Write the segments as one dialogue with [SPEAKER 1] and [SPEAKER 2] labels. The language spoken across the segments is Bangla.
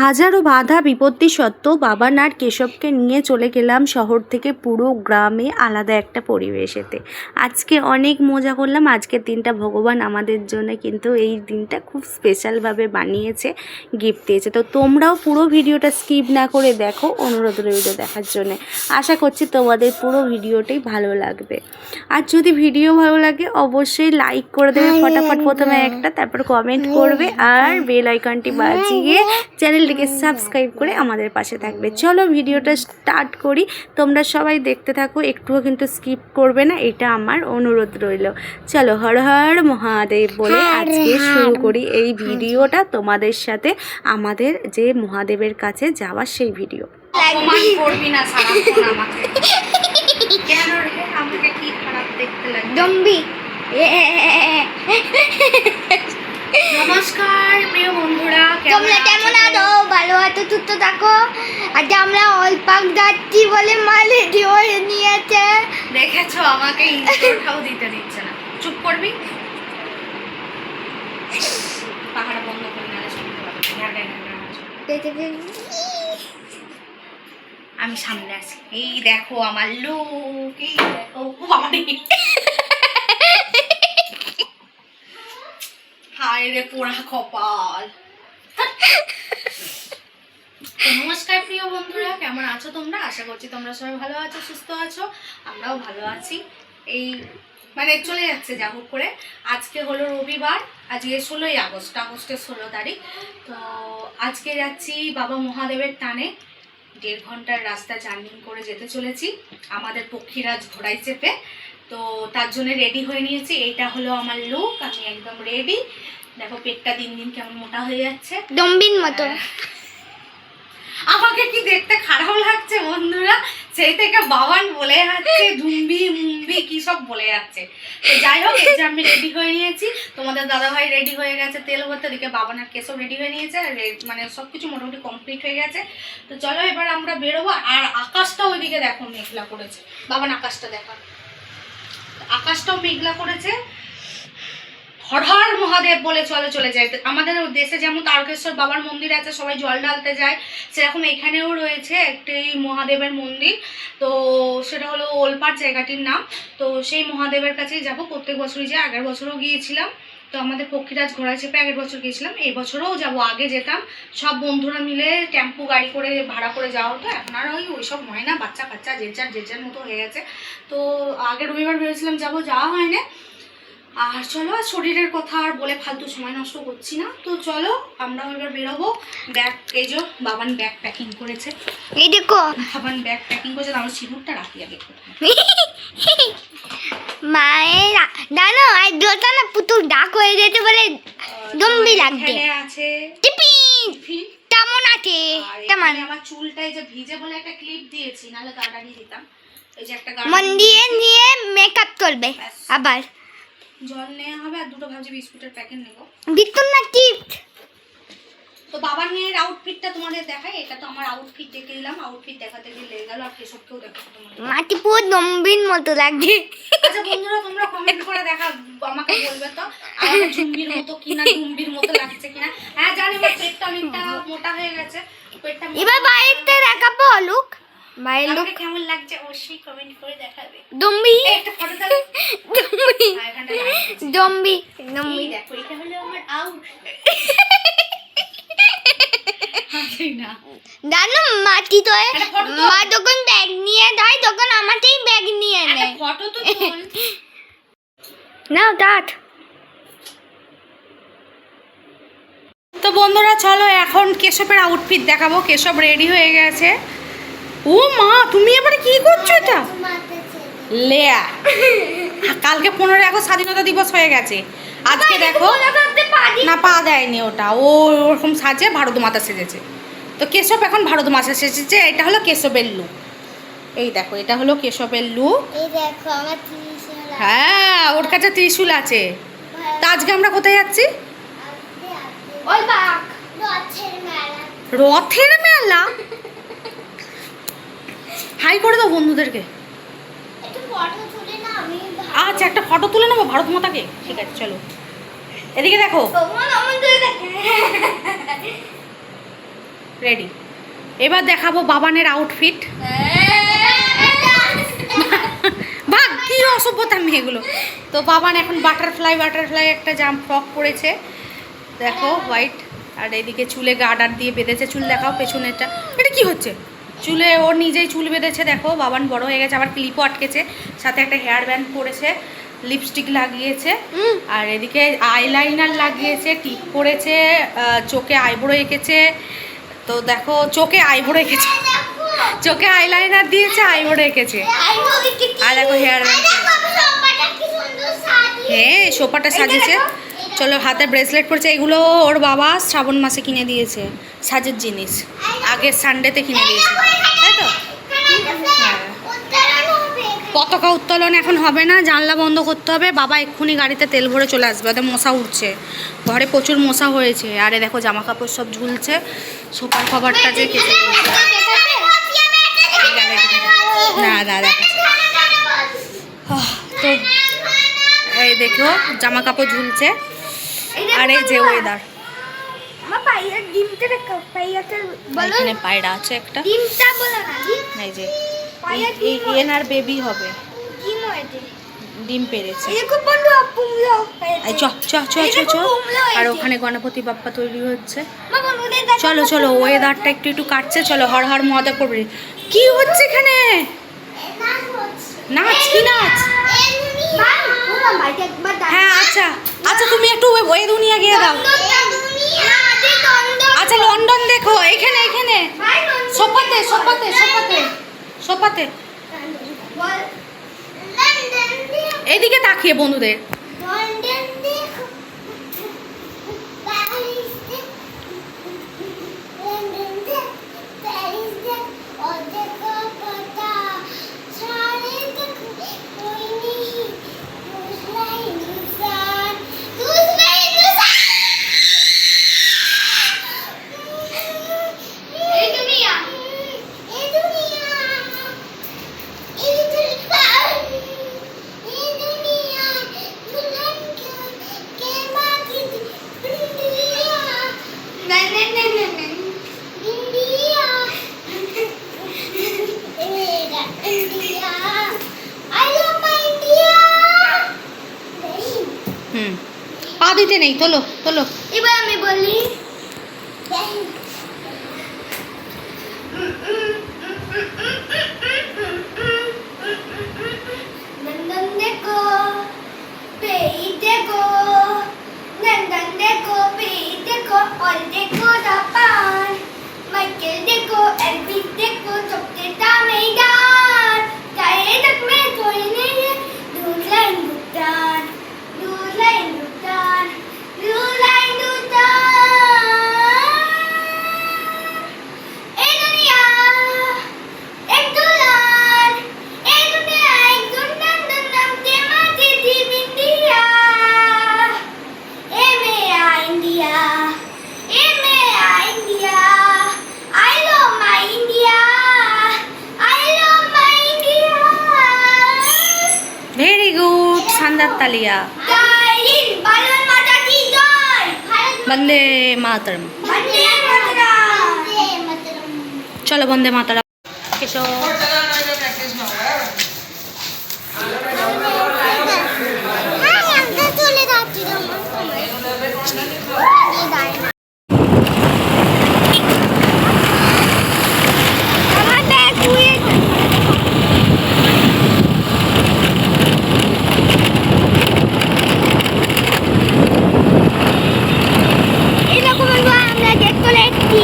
[SPEAKER 1] হাজারো বাধা বিপত্তি সত্ত্বেও বাবা আর কেশবকে নিয়ে চলে গেলাম শহর থেকে পুরো গ্রামে আলাদা একটা পরিবেশেতে। আজকে অনেক মজা করলাম। আজকের দিনটা ভগবান আমাদের জন্য কিন্তু এই দিনটা খুব স্পেশালভাবে বানিয়েছে, গিফট দিয়েছে। তো তোমরাও পুরো ভিডিওটা স্কিপ না করে দেখো, অনুরোধ রইল দেখার জন্য। আশা করছি তোমাদের পুরো ভিডিওটাই ভালো লাগবে। আর যদি ভিডিও ভালো লাগে অবশ্যই লাইক করে দেবে ফটাফট, প্রথমে একটা, তারপর কমেন্ট করবে আর বেল আইকনটি বাজিয়ে চ্যানেলটিকে সাবস্ক্রাইব করে আমাদের পাশে থাকবে। চলো ভিডিওটা স্টার্ট করি, তোমরা সবাই দেখতে থাকো, একটুও কিন্তু স্কিপ করবে না, এটা আমার অনুরোধ রইল। চলো, হর হর মহাদেব বলে আজকে শুরু করি এই ভিডিওটা তোমাদের সাথে, আমাদের যে মহাদেবের কাছে যাওয়ার সেই ভিডিও।
[SPEAKER 2] অপমান করবি না সারাক্ষণ আমাকে। কেন রে, আমাকে কি খারাপ দেখতে লাগে?
[SPEAKER 3] দম্বি।
[SPEAKER 2] নমস্কার প্রিয় বন্ধুরা,
[SPEAKER 3] তোমরা কেমন আছো? ভালো আছো? সুস্থ থাকো। আজ আমরা অল্পাক যাচ্ছি বলে মালে দিয়ে নিয়েছে।
[SPEAKER 2] দেখেছো, আমাকে ইন্ট্রোটাও দিতে দিচ্ছে না। চুপ করবি, পাহাড় বন্ধ করে না শুনতে পাবে। আমি সামনে আছি, এই দেখো আমার লুক, এই দেখো বাবা রে। হায় রে পোড়া কপাল। নমস্কার প্রিয় বন্ধুরা, কেমন আছো তোমরা? আশা করছি তোমরা সবাই ভালো আছো, সুস্থ আছো, আমরাও ভালো আছি। এই মানে চলে যাচ্ছে যা হোক করে। আজকে হলো রবিবার, আজকে 16ই আগস্ট, আগস্টের 16 তারিখ। তো আজকে যাচ্ছি বাবা মহাদেবের টানে, 1.5 ঘন্টার রাস্তা জার্নি করে যেতে চলেছি আমাদের পক্ষীরাজ ঘোড়ায় চেপে। তো তার জন্য রেডি হয়ে নিয়েছি। এইটা হলো আমার লুক, আমি একদম রেডি। দেখো পেটটা দিন দিন কেমন মোটা হয়ে যাচ্ছে,
[SPEAKER 3] দম্বিন মতো।
[SPEAKER 2] আমাকে কি দেখতে খারাপ লাগছে বন্ধুরা? সেই থেকে বাবান বলে যাচ্ছে, জুম্বি মুম্বি কি সব বলে যাচ্ছে। তো যাই হোক, এই যে আমি রেডি হয়ে নিয়েছি, তোমাদের দাদাভাই রেডি হয়ে গেছে তেল ভরতে, দিকে বাবান আর কেসব রেডি হয়ে নিয়েছে, মানে সব কিছু মোটামুটি কমপ্লিট হয়ে গেছে। তো চলো এবার আমরা বেরোবো। আর আকাশটা ওইদিকে দেখো মেঘলা করেছে, বাবান আকাশটা দেখা, আকাশটাও মেঘলা করেছে। হর হর মহাদেব বলে চলে চলে যায়। আমাদের দেশে যেমন তারকেশ্বর বাবার মন্দির আছে, সবাই জল ঢালতে যায়, সেরকম এখানেও রয়েছে একটি মহাদেবের মন্দির। তো সেটা হলো ওলপাড় জায়গাটির নাম। তো সেই মহাদেবের কাছেই যাব, প্রত্যেক বছরই যাই, আগের বছরও গিয়েছিলাম। তো আমাদের পক্ষীরাজ ঘোড়ায় চেপে আগের বছর গিয়েছিলাম, এই বছরও যাব। আগে যেতাম সব বন্ধুরা মিলে টেম্পু গাড়ি করে ভাড়া করে যাওয়া হতো, এখন আর ওইসব হয় না, বাচ্চা কাচ্চা যে যার মতো হয়ে গেছে। তো আগের রবিবার ভেবেছিলাম যাবো, যাওয়া হয় না। আর চলো, আর শরীরের কথা আর বলে ফালতু সময় নষ্ট করছি না। তো চলো আমরাও এবার বেরোবো। ব্যাগ, এই যে বাবান ব্যাগ প্যাকিং করেছে,
[SPEAKER 3] এই দেখো
[SPEAKER 2] বাবান ব্যাগ প্যাকিং করেছে। আমার সিঁদুরটা রাখি আগে।
[SPEAKER 3] মায়ের জানো আর দুটো না পুতুল ডাক হয়ে যেতে বলে দম্বি লাগবে।
[SPEAKER 2] এখানে আছে
[SPEAKER 3] টিপিন, কেমন আছে?
[SPEAKER 2] তেমন আমার চুলটাই যে ভিজে বলে একটা ক্লিপ দিয়েছি, নাহলে গার্ডারই দিতাম। এই যে একটা
[SPEAKER 3] মন দিয়ে নিয়ে মেকআপ করবে। আবার
[SPEAKER 2] জল নেওয়া হবে, আর দুটো ভাবছি বিস্কুটের প্যাকেট নেবো।
[SPEAKER 3] বিটুন না টিপ।
[SPEAKER 2] তো বাবার মেয়ের আউটফিটটা তোমাদের দেখাই। এটা তো আমার আউটফিট দেখে দিলাম, আউটফিট দেখাতে গিয়ে লেগে গেল। আর কেসবকেও দেখাবো তোমাদের।
[SPEAKER 3] মাটি পুরো দম্বিন মতো লাগছে।
[SPEAKER 2] আচ্ছা বন্ধুরা, তোমরা কমেন্ট করে দেখা, আমাকে বলবে তো আমাকে জুম্বির মতো কিনা, জুম্বির মতো লাগছে কিনা। হ্যাঁ জানি, আমার পেটটা অনেকটা মোটা হয়ে গেছে, পেটটা।
[SPEAKER 3] এবার বাইরেতে দেখাবো লুক, বাইরের লুক
[SPEAKER 2] আমাকে কেমন লাগছে অবশ্যই কমেন্ট করে দেখাবে।
[SPEAKER 3] দম্বি,
[SPEAKER 2] একটা ফটো দাও।
[SPEAKER 3] দম্বি, দম্বি, দম্বি।
[SPEAKER 2] দেখো এটা হলো আমার আউট। না
[SPEAKER 3] জানো মাটি তো মা যখন ব্যাগ নিয়ে দেয় তখন আমাকেই ব্যাগ নিয়ে নেয়।
[SPEAKER 2] ফটো তো তোল।
[SPEAKER 3] নাও দাঁত।
[SPEAKER 2] তো বন্ধুরা চলো এখন কেশবের আউটফিট দেখাবো। কেশব রেডি হয়ে গেছে। ও মা, তুমি এবারে কি করছো এটা? লেয়া, কালকে 15 আগস্ট স্বাধীনতা দিবস হয়ে গেছে, আজকে দেখো না পা দেয়নি ওটা, ও ওরকম সাজে ভারত মাতা সেজেছে। তো কেশব এখন ভারত মাতা সেজেছে। এটা হলো কেশবের লুক, এই দেখো এটা হলো কেশবের লুক।
[SPEAKER 3] এই দেখো আমার ত্রিশূল।
[SPEAKER 2] হ্যাঁ, ওর কাছে ত্রিশূল আছে। তা আজকে আমরা কোথায় যাচ্ছি?
[SPEAKER 3] ওই বাক রথের মেলা।
[SPEAKER 2] রথের মেলা? হাই করে দাও বন্ধুদেরকে।
[SPEAKER 3] একটু ফটো তুলে না, আমি
[SPEAKER 2] আচ্ছা একটা ফটো তুলে নেবো ভারত মাতাকে। ঠিক আছে চলো, এদিকে দেখো। রেডি। এবার দেখাবো বাবানের আউটফিট। ভাগ, কি অসভ্যতা মেয়েগুলো। তো বাবান এখন বাটারফ্লাই একটা ফ্রক পরেছে, দেখো হোয়াইট। আর এদিকে চুলে গার্ডার দিয়ে বেঁধেছে, চুল দেখাও পেছনেরটা। এটা কি হচ্ছে? চুলে ওর নিজেই চুল বেঁধেছে, দেখো বাবান বড় হয়ে গেছে, আবার ক্লিপও আটকেছে, সাথে একটা হেয়ার ব্যান্ড পরেছে, লিপস্টিক লাগিয়েছে, আর এদিকে আইলাইনার লাগিয়েছে, টিপ পরেছে, চোখে আইব্রো এঁকেছে। তো দেখো চোখে আইব্রো এঁকেছে, চোখে আইলাইনার দিয়েছে, আইব্রো এঁকেছে, আর দেখো হেয়ার ব্যান্ড। হ্যাঁ, সোফাটা সাজিয়েছে। চলো, হাতে ব্রেসলেট পরেছে, এগুলো ওর বাবা শ্রাবণ মাসে কিনে দিয়েছে, সাজের জিনিস, আগের সানডেতে কিনে দিয়েছে, তাই তো? হ্যাঁ, পতাকা উত্তোলন এখন হবে না, জানলা বন্ধ করতে হবে। বাবা এক্ষুনি গাড়িতে তেল ভরে চলে আসবে, ওদের মশা উঠছে, ঘরে প্রচুর মশা হয়েছে। আরে দেখো জামা কাপড় সব ঝুলছে, সোফার কভারটা যে কেটে না দাদা। তো এই দেখো জামা কাপড় ঝুলছে, আর এই যে ওয়েদার। এখানে পায়রা আছে একটা, এই যে এনার বেবি হবে, ডিম পেড়েছে। চ চ চ চ চ। আর ওখানে গণপতি বাপ্পা তৈরি হচ্ছে। চলো চলো, ওয়েদারটা একটু কাটছে, চলো হর হর মজা করবে। কি হচ্ছে এখানে? নাচ? কি নাচ? হ্যাঁ আচ্ছা আচ্ছা, তুমি একটু ওই দুনিয়া গিয়ে দাও। আচ্ছা লন্ডন দেখো, এখানে এখানে সোফাতে সোফাতে সোফাতে সোফাতে, এইদিকে তাকিয়ে বন্ধুদের। পা দিতে নেই, তোলো তোলো।
[SPEAKER 3] এবার আমি বলি, নন্দন দেখো পেই দেখো, নন্দন দেখো পেই দেখো, और देखो जापान, माइकल देखो, एल्विस देखो, सबके दामेदार, चाहे तक में कोई नहीं है, दूर लाइन भुगतान, दूर लाइन भुगतान, दूर लाइन भुगतान। ए दुनिया एक दुल्हन, ए दुनिया एक दुल्हन, दुल्हन के माथे थी बिंदिया, ए मेरा इंडिया, ए मेरा India, I love my India, I love my India।
[SPEAKER 2] Very good, সান্দার তালিয়া।
[SPEAKER 3] জয় হিন্দ, ভারত মাতা কি জয়,
[SPEAKER 2] বন্দে মাতরম।
[SPEAKER 3] বন্দে মাতরম, বন্দে মাতরম।
[SPEAKER 2] চলো বন্দে মাতরম। কেশব
[SPEAKER 3] চলে যাচ্ছি এরকম আমরা দেখতে একটি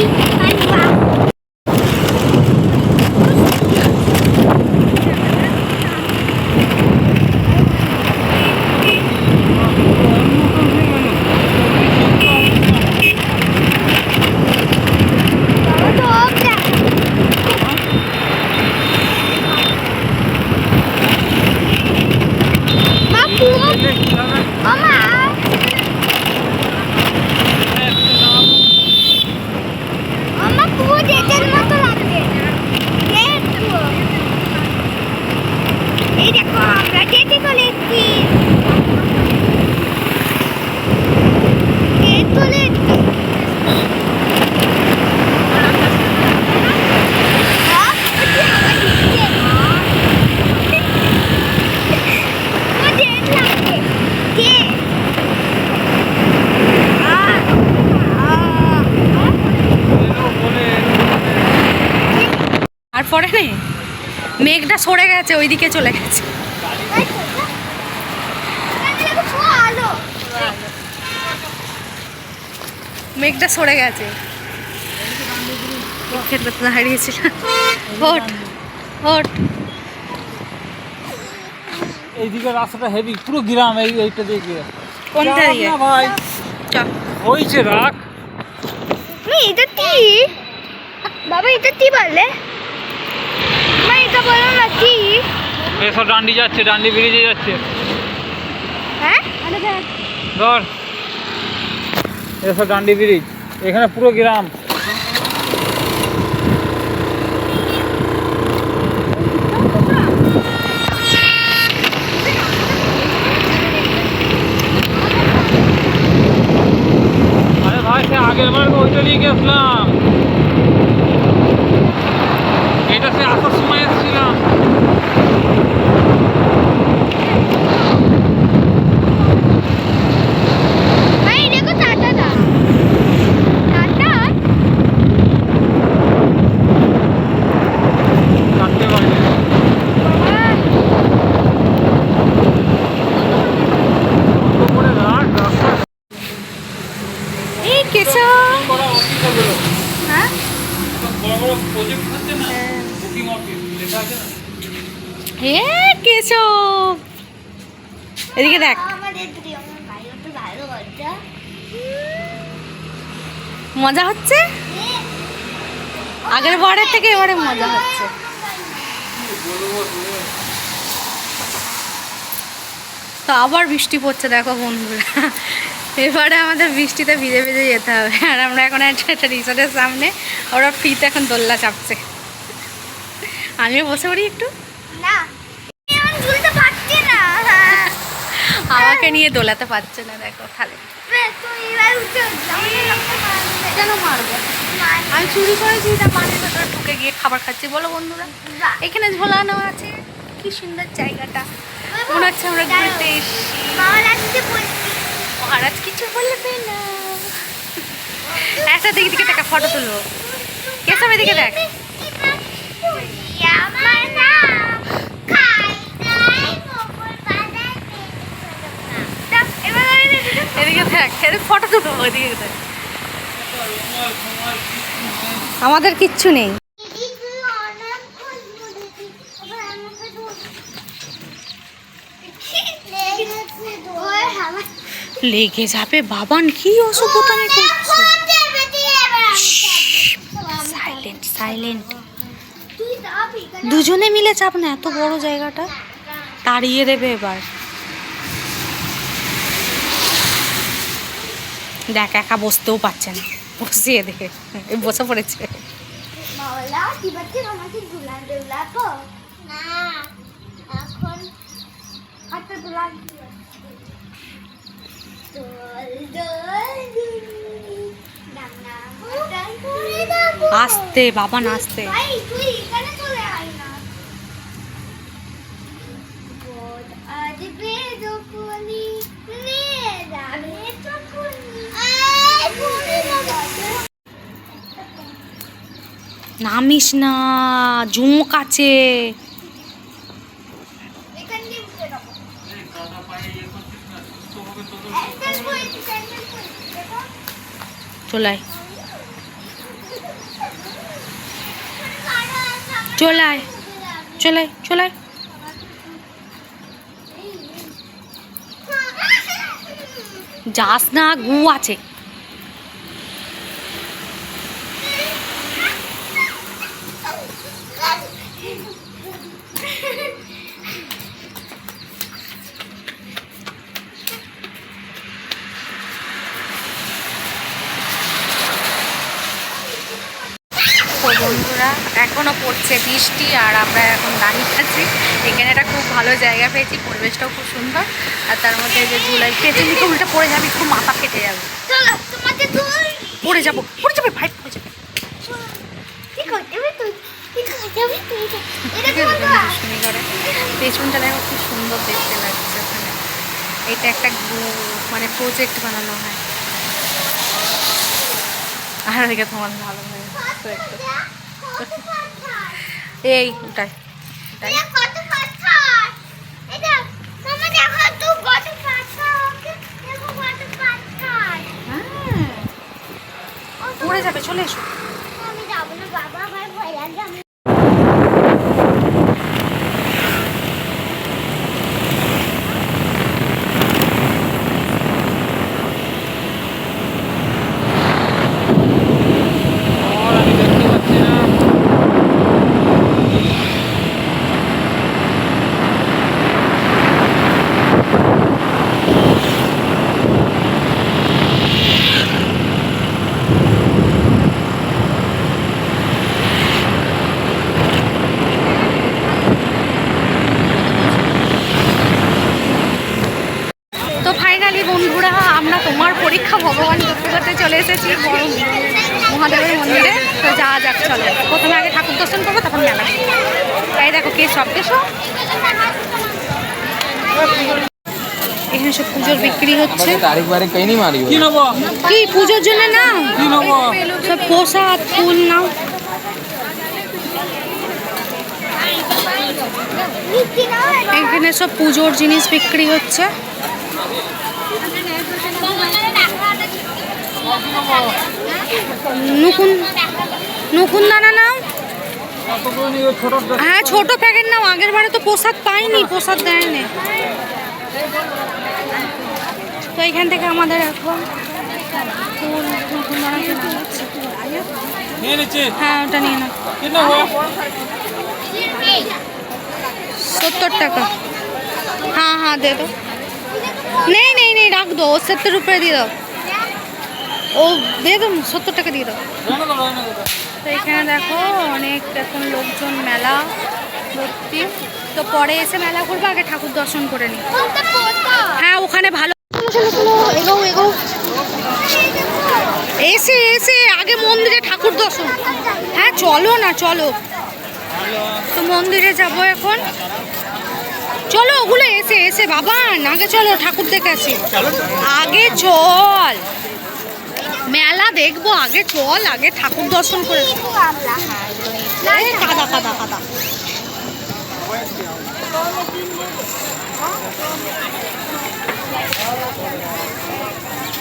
[SPEAKER 2] আর পরে নেই, মেঘটা সরে গেছে, ওইদিকে চলে গেছে।
[SPEAKER 3] আলো
[SPEAKER 2] মেঘটা সরে গেছে। ক্ষেত্রে হারিয়েছিলাম। ওঠ ওঠ।
[SPEAKER 4] এইদিকে রাস্তাটা হেভি, পুরো গ্রাম এইটা দিয়ে।
[SPEAKER 2] কোনটা দিয়ে?
[SPEAKER 4] না ভাই,
[SPEAKER 2] চল।
[SPEAKER 4] হইছে রাখ।
[SPEAKER 3] এটা কি বাবা, এটা কি বলে মা, এটা বলো না কি?
[SPEAKER 4] এসব ডান্ডি যাচ্ছে, ডান্ডি ব্রিজে যাচ্ছে।
[SPEAKER 3] হ্যাঁ
[SPEAKER 4] ধর, এসব ডান্ডি ব্রিজ, এখানে পুরো গ্রাম। আরে ভাই, সে আগের বার ওইটা নিয়ে গেছিলাম, এটা সে আসার সময় এসেছিলাম।
[SPEAKER 3] ভাই দেখো টাটা দা, টাটা
[SPEAKER 4] চারটে বাজে। অটো করে রাখ, রাস্তা
[SPEAKER 2] এই কেশব।
[SPEAKER 4] করা অফিস হলো।
[SPEAKER 2] হ্যাঁ,
[SPEAKER 4] বড় বড় প্রজেক্ট হচ্ছে না, বুকিং অফিস লেখা আছে না।
[SPEAKER 2] এ কেশব, এদিকে দেখ।
[SPEAKER 3] আমাদের প্রিয় ভাই, একটু ভালো করছে।
[SPEAKER 2] মজা হচ্ছে, আগের বারের থেকে এবারে মজা হচ্ছে। তো আবার বৃষ্টি পড়ছে দেখো বন্ধুরা। এবারে আমাদের বৃষ্টিতে ভিজে ভিজে যেতে হবে। আর আমরা এখন একটা রিসোর্টের সামনে, ওরা ফ্রিতে এখন দোলনা চাপছে। আমিও বসে পড়ি একটু,
[SPEAKER 3] না এখন ঝুলতে পারছি না।
[SPEAKER 2] আমাকে নিয়ে দোলাতে পারছে না দেখো। তাহলে
[SPEAKER 3] তুই এবার উঠে যাও,
[SPEAKER 2] কেন মারবো? আমি চুরি করেছি, তা পানির ভেতরে ঢুকে গিয়ে খাবার খাচ্ছি। বলো বন্ধুরা, এখানে ঝোলানো আছে, কি সুন্দর জায়গাটা, মনে হচ্ছে আমরা ঘুরতে এসেছি।
[SPEAKER 3] মামার আসতে বলছি
[SPEAKER 2] মহারাজ কিছু বলবে না। একটা দিকে দিকে একটা ফটো তুলবো। কেসব এদিকে দেখ।
[SPEAKER 3] আমার নাম খাই খাই মোগল বাজার। এবার
[SPEAKER 2] এদিকে দেখ, ফটো তুলবো। ওইদিকে দেখ, আমাদের কিচ্ছু নেই। লেগে যাবে বাবান, কি অসভ্যতামি করছে। Silent silent. দুজনে মিলে চাপ না, এত বড় জায়গাটা তাড়িয়ে দেবে এবার। দেখ, একা বসতেও পারছে না, বসিয়ে দেখে বসে পড়েছে।
[SPEAKER 3] মাওলা কি বাচ্চা আমাকে ঝুলা দেওয়াবো না এখন, হাতটা ঝুলা
[SPEAKER 2] আস্তে বাবান, আস্তে।
[SPEAKER 3] ভাই তুই এখানে চলে আয় না। বোধ আসবে যখনই নিয়ে যাবে তখনই পড়ে যাবে।
[SPEAKER 2] নামিস না, ঝুমক আছে।
[SPEAKER 3] এখান দিয়ে উঠে যাবো। স্যান্ডেল পরেছি, স্যান্ডেল পরেছি, দেখো।
[SPEAKER 2] চলাই চলাই চলাই চলাই। যাস না, গু আছে। তো বন্ধুরা, এখনো পড়ছে বৃষ্টি আর আমরা এখন দাঁড়িয়ে আছি এখানে। একটা খুব ভালো জায়গা পেয়েছি, পরিবেশটাও খুব সুন্দর। আর তার মধ্যে যে ঝুলাই পেয়েছি, তো উল্টা পড়ে যাবে, খুব মাথা ফেটে যাবে।
[SPEAKER 3] চলো তোমাকে তুই
[SPEAKER 2] পড়ে যাবো, পড়ে যাবে ভাই, পড়ে যাবে।
[SPEAKER 3] কি করতে হবে তুই, কি করতে হবে তুই, এটা
[SPEAKER 2] এরকম
[SPEAKER 3] করতে
[SPEAKER 2] দুষ্টুমি করে। পেছনটা দেখো খুব সুন্দর দেখতে লাগছে ওখানে। এটা একটা মানে প্রজেক্ট বানানো হয়। আর ওদিকে তোমার ভালো হয় একটু। এই ওটাই
[SPEAKER 3] এটা কত পাথর, এটা মামা দেখো তো কত পাথর, দেখো কত পাথর।
[SPEAKER 2] উড়ে যাবে, চলে এসো।
[SPEAKER 3] আমি যাবো না বাবা, আমার ভয় লাগে। আমি
[SPEAKER 4] আর আমি দেখতে পাচ্ছি না।
[SPEAKER 2] তো ফাইনালি বন্ধুরা আমরা তোমার পরীক্ষা ভগবান করতে করতে চলে এসেছি বড় মহাদেবের মন্দিরে। তো যাওয়া যাক, চলো। প্রথমে আগে ঠাকুর দর্শন করবো, তখন মেলা। তাই দেখো কে সব কেসো, এখানে সব পুজোর বিক্রি হচ্ছে।
[SPEAKER 5] तारीख वारीख कहीं नहीं मारी
[SPEAKER 4] কি নেবো?
[SPEAKER 2] কি পুজোর জন্য না,
[SPEAKER 4] কি নেবো?
[SPEAKER 2] সব প্রসাদ ফুল নাও।
[SPEAKER 3] মিষ্টি নাও,
[SPEAKER 2] এখানে সব পুজোর জিনিস বিক্রি হচ্ছে। নুকুন নুকুন দানা নাও।
[SPEAKER 4] কতগুলো নিয়ে ছোট
[SPEAKER 2] হ্যাঁ ছোট প্যাকেট নাও, আগের বারে তো প্রসাদ পাইনি, প্রসাদ দেয়নি। তো এখান থেকে আমাদের এখন ফুল নুকুন দানা কেনা হচ্ছে।
[SPEAKER 4] নিয়ে নিচ্ছি।
[SPEAKER 2] হ্যাঁ ওটা নিয়ে নাও।
[SPEAKER 4] কি নেবো?
[SPEAKER 2] 70 টাকা। हाँ हाँ दे दो। नहीं नहीं नहीं रख दो, 70 रुपये दे दो। ও দে দো, 70 টাকা দিয়ে দাও।
[SPEAKER 4] রান্না করো, রান্না করো।
[SPEAKER 2] তো এখানে দেখো অনেক এখন লোকজন, মেলা ভর্তি। তো পরে এসে মেলা ঘুরবো, আগে ঠাকুর দর্শন করে নিই।
[SPEAKER 3] কোনটা পোতা?
[SPEAKER 2] হ্যাঁ ওখানে ভালো। চলো চলো এগো এগো, এসে এসে আগে মন্দিরে ঠাকুর দর্শন। হ্যাঁ চলো না, চলো। তো মন্দিরে যাব এখন, চলো। ওগুলো এসে এসে বাবা, আগে চলো ঠাকুর দেখে আসি। আগে চল, মেলা দেখবো, আগে চল, আগে ঠাকুর দর্শন করে। এই কাদা কাদা কাদা।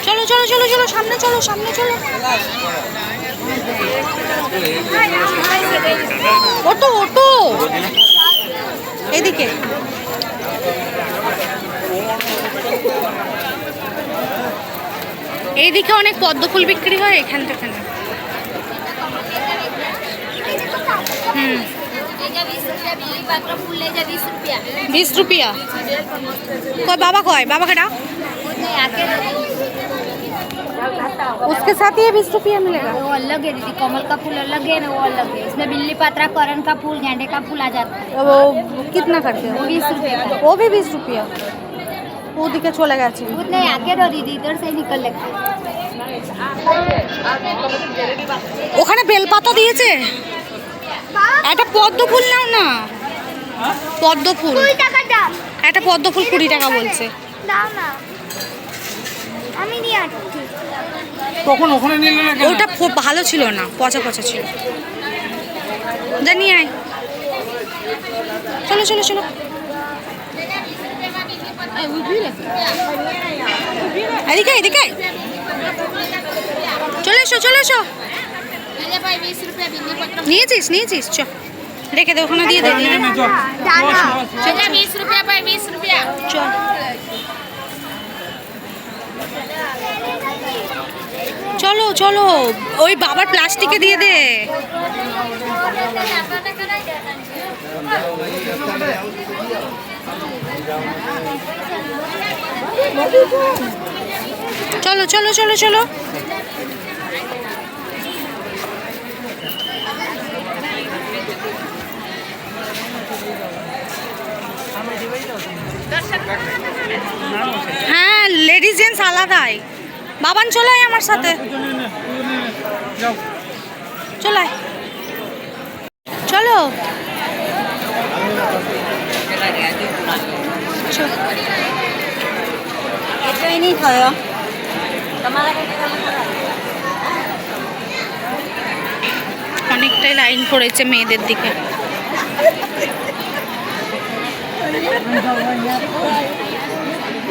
[SPEAKER 2] চলো চলো চলো চলো, সামনে চলো, সামনে চলো। ওটো ওটো, এদিকে। এইদিকে অনেক পদ্ম ফুল বিক্রি হয়, এখান থেকে না। হুম 20 रुपया। कोई बाबा कौन? बाबा का डाक? उसके साथ ये 20 रुपया मिलेगा।
[SPEAKER 6] वो अलग है दीदी, कमल का फूल अलग है ना, वो अलग है। इसमें बिल्ली पात्रा, करण का फूल, गेंडे का फूल आ जाता है।
[SPEAKER 2] वो कितना करते
[SPEAKER 6] वो
[SPEAKER 2] हो?
[SPEAKER 6] 20 रुपए का।
[SPEAKER 2] वो भी 20 रुपया। ওদিকে চলে গেছে।
[SPEAKER 6] उतने आगे दो दीदी, इधर से निकल लेते।
[SPEAKER 2] ওখানে বেলপাতা দিয়েছে। একটা পদ্ম ফুল নাও না, পদ্ম ফুল।
[SPEAKER 3] 20 টাকা দাম।
[SPEAKER 2] একটা পদ্ম ফুল 20 টাকা বলছে।
[SPEAKER 3] দাও না, আমি নিয়ে আসছি।
[SPEAKER 4] তখন ওখানে নিলে না কেন?
[SPEAKER 2] ওটা ভালো ছিল না, পচা পচা ছিল। জানি আয়, চলো চলো চলো। এদিকে এদিকে চলে এসো, চলে এসো। নিয়েছিস নিয়েছিস, চ রেখে দে, ওখানে দিয়ে দে, দিয়ে দে।
[SPEAKER 4] নিয়ে চল।
[SPEAKER 3] দাদা,
[SPEAKER 2] চল চলো চলো, ওই বাবার প্লাস্টিকে দিয়ে দে। চলো চলো চলো চলো। হ্যাঁ লেডিস জেন্টস আলাদাই। বাবান চলে আয় আমার সাথে,
[SPEAKER 4] যাও।
[SPEAKER 2] চলে আয়। চলো অনেকটাই লাইন পড়েছে মেয়েদের দিকে।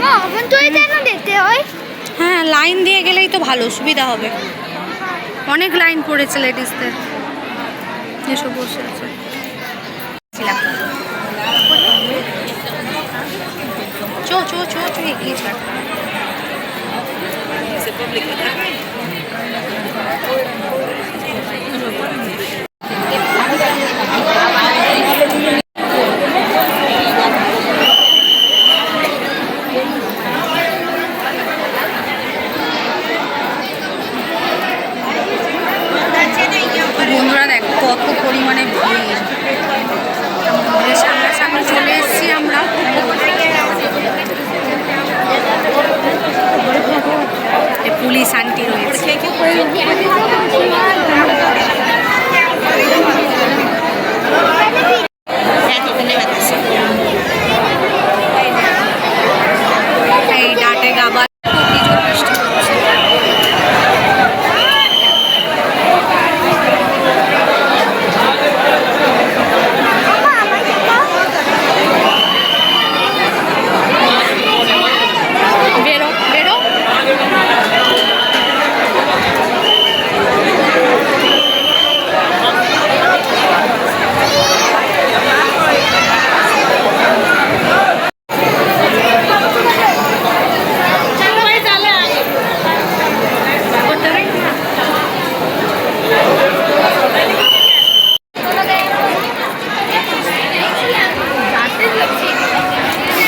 [SPEAKER 3] মা ওখান তুই যেন দেখতে হয়।
[SPEAKER 1] হ্যাঁ, লাইন দিয়ে গেলেই তো ভালো, সুবিধা হবে। অনেক লাইন পড়েছে লেডিসদের, এসব বসে আছে। চো চো চো চো এগিয়ে ছাড়। বন্ধুরা দেখো কত পরিমাণে ভিড়। সামনাসামনি চলে এসেছি আমরা। পুলিশ আন্টি রয়েছে। এই ডাটে গাবা বৃষ্টি হচ্ছে। বেরো বেরো।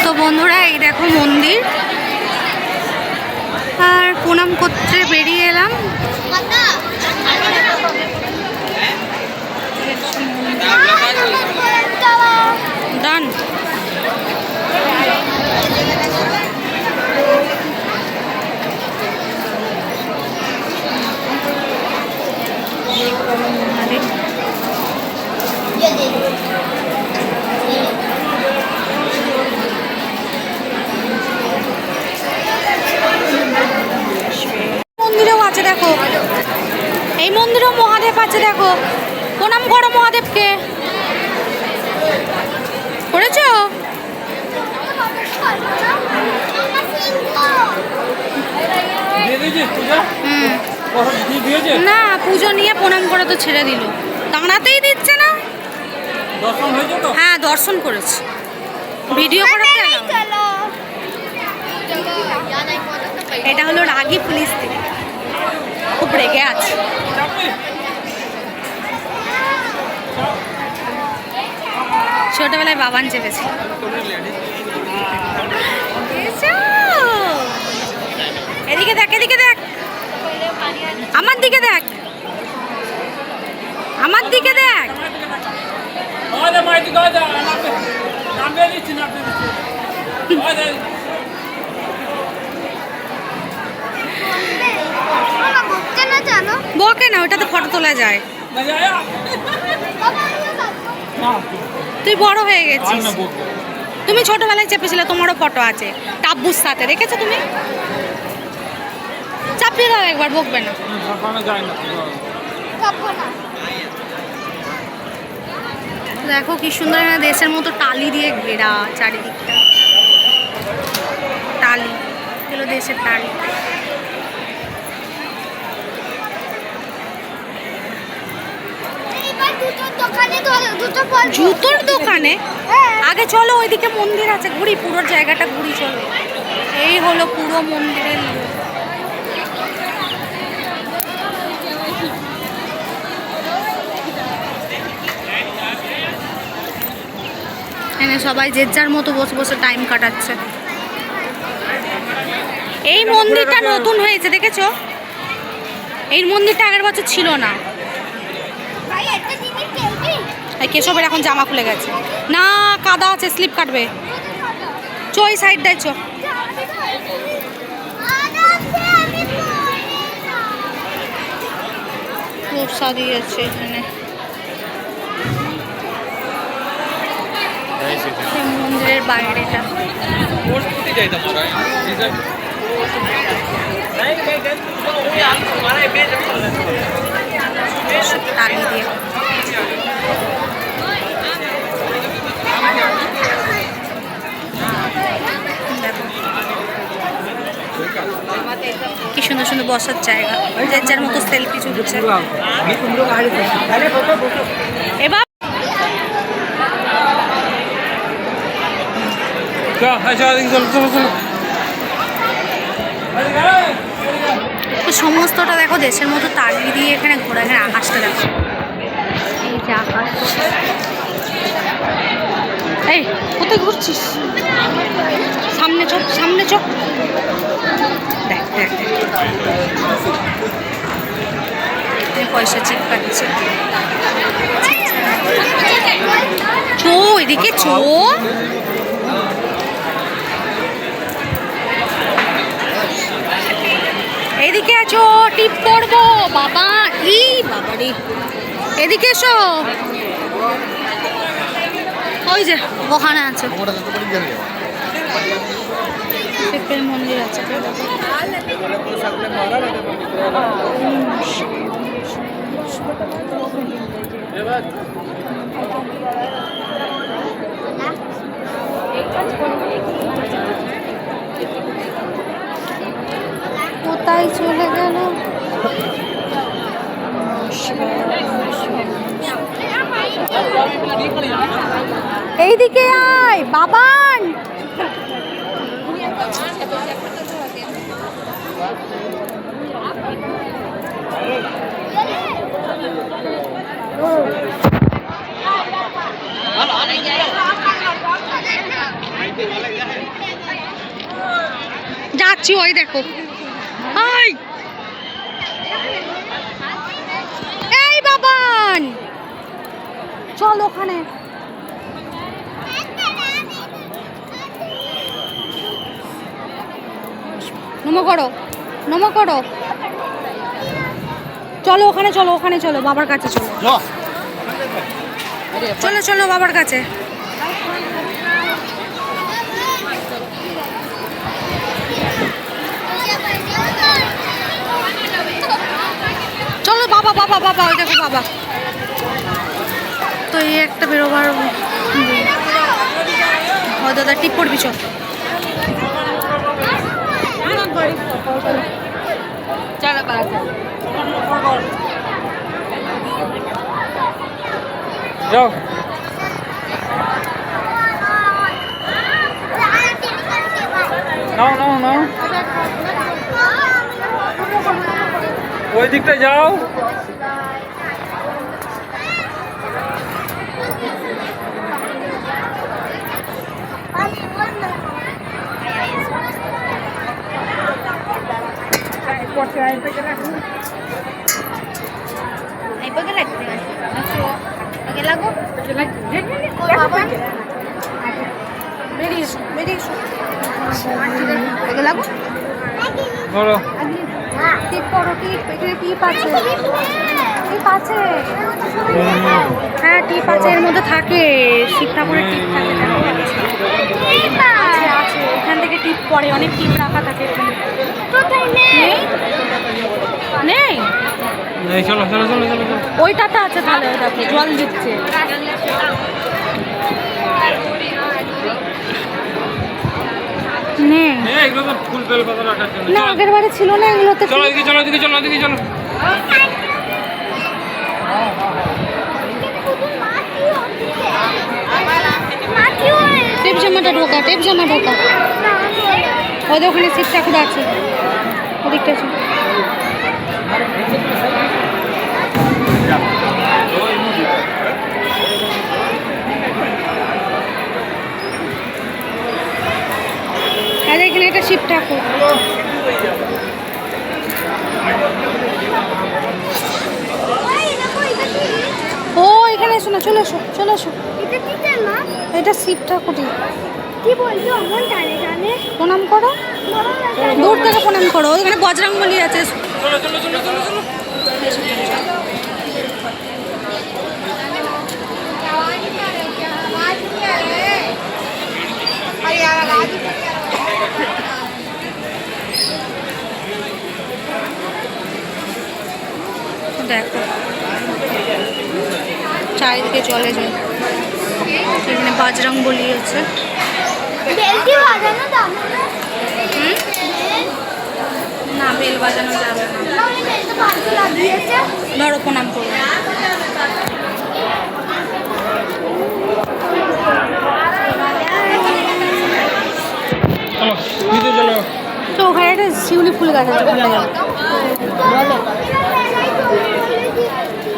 [SPEAKER 1] তো বন্ধুরা এই দেখো মন্দির, আর প্রণাম করতে বেরিয়ে এলাম। ডান। মন্দিরেও আছে দেখো, এই মন্দিরেও মহাদেব আছে দেখো। প্রণাম করো মহাদেবকে। করেছো? না, পুজো নিয়ে প্রণাম করে তো ছেড়ে দিল, দাঁড়াতেই দিচ্ছে না। হ্যাঁ, দর্শন করেছি, ভিডিও করে
[SPEAKER 3] চলো
[SPEAKER 1] এটা হলো রাগী পুলিশ থেকে, খুব রেগে আছে। ছোটবেলায় বাবান চেপেছে। এদিকে দেখ, এদিকে দেখ, আমার দিকে দেখ, আমার দিকে দেখ। বকে না, ওটাতে ফটো তোলা যায়। তুই বড় হয়ে গেছিস, তুমি ছোটবেলায় চেপেছিলে, তোমারও ফটো আছে টাব্বুর সাথে, দেখেছো তুমি? চাপিয়ে দাও একবার, বকবে না। দেখো কি সুন্দর, এখানে দেশের মতো টালি দিয়ে ঘেরা চারিদিকটা, টালি, এগুলো দেশের টালি। জুতোর দোকানে? আগে চলো ওইদিকে মন্দির আছে, ঘুরি, পুরো জায়গাটা ঘুরি, চলো। এই হলো পুরো মন্দিরের লোক। এখানে সবাই যে যার মতো বসে বসে টাইম কাটাচ্ছে। এই মন্দিরটা নতুন হয়েছে, দেখেছো? এই মন্দিরটা আগের বছর ছিল না। কেশবের এখন জামা খুলে গেছে। না, কাদা আছে, স্লিপ কাটবে। চো এই সাইডটায় চো। প্রসাদ দিয়েছে এখানে। মন্দিরের বাইরেটা টালি দিয়ে সুন্দর সুন্দর বসার জায়গা, যে যার মতো সেলফি তুলছে। এবার তো সমস্তটা দেখো দেশের মতো তাড়ি দিয়ে এখানে ঘোরা, এখানে আকাশটা দেখো, এই যে আকাশ। এই কোথায় ঘুরছিস? সামনে চোখ, সামনে চোখ, দেখ দেখ দেখ, পয়সা চেক কাটছে। চো এদিকে চো, এদিকে আছো, টিপ করবো বাবা। এই বাবা রে, এদিকে এসো, ওই যে ওখানে আছে শিবের মন্দির আছে। কোথায় চলে গেল? এইদিকে আয় বাবান। যাচ্ছি, ওই দেখো, এই বাবান চল ওখানে। নমো করো, নমো করো, চলো ওখানে, চলো ওখানে, চলো বাবার কাছে, চলো চলো চলো বাবার কাছে। চলো বাবা, বাবা বাবা, ওই দেখো বাবা। তো এই একটা বেরোবার, ও দাদা টিপ পড়বি, চল।
[SPEAKER 4] যাও নাও নাও নাও, ওই দিকটা যাও। বলো
[SPEAKER 1] টিপ করো, টিপ, এখানে টিপ আছে, টিপ আছে, হ্যাঁ টিপ আছে, এর মধ্যে থাকে শিব ঠাকুরের টিপ থাকে, আছে আছে, এখান থেকে টিপ পড়ে, অনেক টিপ রাখা থাকে এখানে। নেই নেই,
[SPEAKER 4] চলো চলো চলো চলো চলো,
[SPEAKER 1] ওইটাতে আছে, তাহলে ওইটাতে জল দিচ্ছে। নে
[SPEAKER 4] এগুলো তো ফুল বেল পাতা রাখার জন্য।
[SPEAKER 1] না, আগের বারে ছিল না এগুলোতে।
[SPEAKER 4] চলো এদিকে, চলো এদিকে, চলো এদিকে, চলো।
[SPEAKER 1] টেপ জামাটা ঢোকা, টেপ জামা ঢোকা, ওদের ওখানে শিব ঠাকুর আছে, ওদিকটা আছে। আর এখানে একটা শিব ঠাকুর, ও এখানে এসো না, চলে এসো, চলে এসো। এটা শিব ঠাকুরই।
[SPEAKER 3] কি বলছো? অমন টানে টানে
[SPEAKER 1] প্রণাম করো, দূর থেকে প্রণাম করো, ওইখানে বজরংবলী আছে।
[SPEAKER 4] চলো চলো চলো চলো চলো।
[SPEAKER 1] দেখো চারিদিকে চলে যায়, এখানে বজরংবলী আছে।
[SPEAKER 3] বেলটি বাজানো দাম
[SPEAKER 1] না
[SPEAKER 2] না, বেল বাজানো যাবে না। ধরো প্রণাম করবো।
[SPEAKER 4] চলো নিচে চলো।
[SPEAKER 2] তো ওখানে একটা শিউলি ফুল গাছ আছে, ওখানটা যাবো।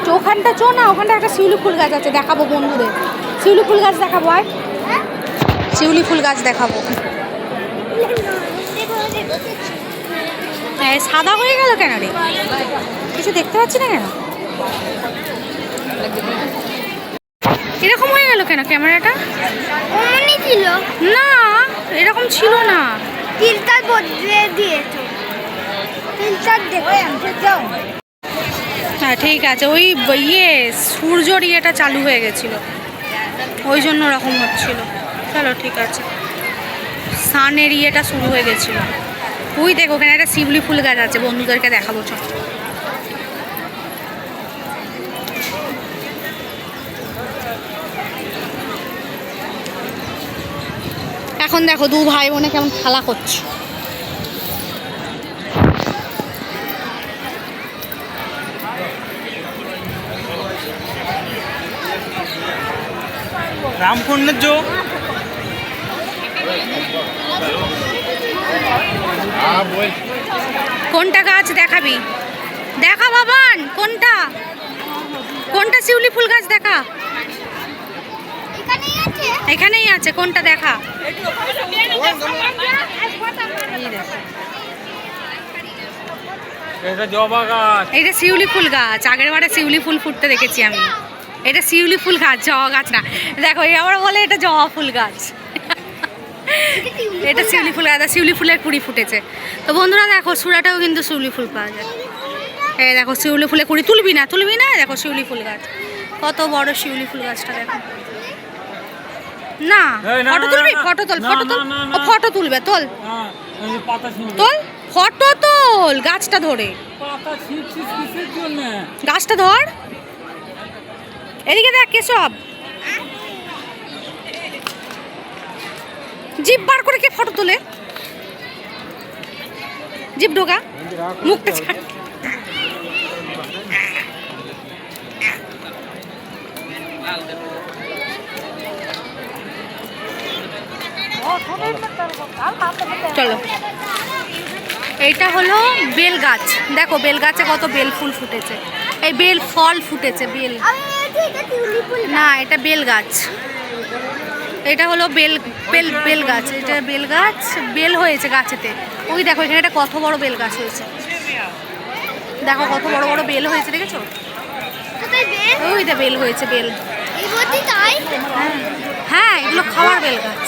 [SPEAKER 2] তো ওখানটা চো না, ওখানটা একটা শিউলি ফুল গাছ আছে, দেখাবো বন্ধুদের। শিউলি ফুল গাছ দেখাবো, আর শিউলি ফুল গাছ দেখাবো। হ্যাঁ, সাদা হয়ে গেল কেন রে? কিছু দেখতে পাচ্ছি না কেন? এরকম হয়ে গেল কেন ক্যামেরাটা?
[SPEAKER 3] অমনি ছিল,
[SPEAKER 2] না, এরকম ছিল না।
[SPEAKER 3] ফিল্টার বদলে দিয়েছো, ফিল্টার দেখে যাও।
[SPEAKER 2] হ্যাঁ ঠিক আছে, ওই সূর্যর ইয়েটা চালু হয়ে গেছিল, ওই জন্য ওরকম হচ্ছিল। চলো ঠিক আছে, সানের ইয়েটা শুরু হয়ে গেছিলো। ওই দেখো ওখানে একটা শিউলি ফুল গাছ আছে, বন্ধুদেরকে দেখাবো। চল, এখন দেখো দু ভাই বোনে কেমন খেলা করছে।
[SPEAKER 4] রামকুণ্ডের জো
[SPEAKER 2] কোনটা গাছ দেখাবি? দেখা বাবান, কোনটা কোনটা শিউলি ফুল গাছ দেখা?
[SPEAKER 3] এখানেই আছে,
[SPEAKER 2] এখানেই আছে, কোনটা দেখা?
[SPEAKER 4] এটা জবা গাছ।
[SPEAKER 2] এইটা শিউলি ফুল গাছ, আগের বারে শিউলি ফুল ফুটতে দেখেছি আমি। এটা শিউলি ফুল গাছ, জবা গাছ না। দেখো এই আবার বলে এটা জবা ফুল গাছ। এটা শিউলি ফুল গাছ, শিউলি ফুলের কুড়ি ফুটেছে। তো বন্ধুরা দেখো, সুরাটাও কিন্তু শিউলি ফুল পাওয়া যায়। এই দেখো শিউলি ফুলের কুড়ি, তুলবি না তুলবি না, দেখো শিউলি ফুল গাছ, কত বড় শিউলি ফুল গাছটা দেখো। না
[SPEAKER 4] এই না,
[SPEAKER 2] ফটো
[SPEAKER 4] না,
[SPEAKER 2] তুলবি?
[SPEAKER 4] না,
[SPEAKER 2] ফটো তোল,
[SPEAKER 4] না,
[SPEAKER 2] ফটো তোল।
[SPEAKER 4] না, না,
[SPEAKER 2] ও
[SPEAKER 4] না।
[SPEAKER 2] ফটো তুলবে, তোল
[SPEAKER 4] হ্যাঁ, এই যে পাতা ছিঁড়বে।
[SPEAKER 2] তোল, ফটো তোল গাছটা ধরে।
[SPEAKER 4] পাতা ছিঁড়ছিস কিসের জন্য?
[SPEAKER 2] গাছটা ধর, এদিকে দেখ কেশব, জিভ বার করে কে ফটো তোলে? জিভ ঢোকা, মুখটা ছাড়। চলো, এইটা হলো বেল গাছ। দেখো বেল গাছে কত বেল ফুল ফুটেছে, এই বেল ফল ফুটেছে, বেল
[SPEAKER 3] আমি বলছি এটা টিউলিপ ফুল।
[SPEAKER 2] না, এটা বেল গাছ। এটা হলো বেল বেল বেল গাছ, এটা বেল গাছ, বেল হয়েছে গাছেতে। ওই দেখো এখানে একটা কত বড় বেল গাছ হয়েছে, দেখো কত বড় বড় বেল হয়েছে, দেখেছো?
[SPEAKER 3] কোথায় বেল?
[SPEAKER 2] ওইটা বেল হয়েছে, বেল।
[SPEAKER 3] এই বলছি তাই,
[SPEAKER 2] হ্যাঁ, এগুলো খাওয়ার বেল গাছ,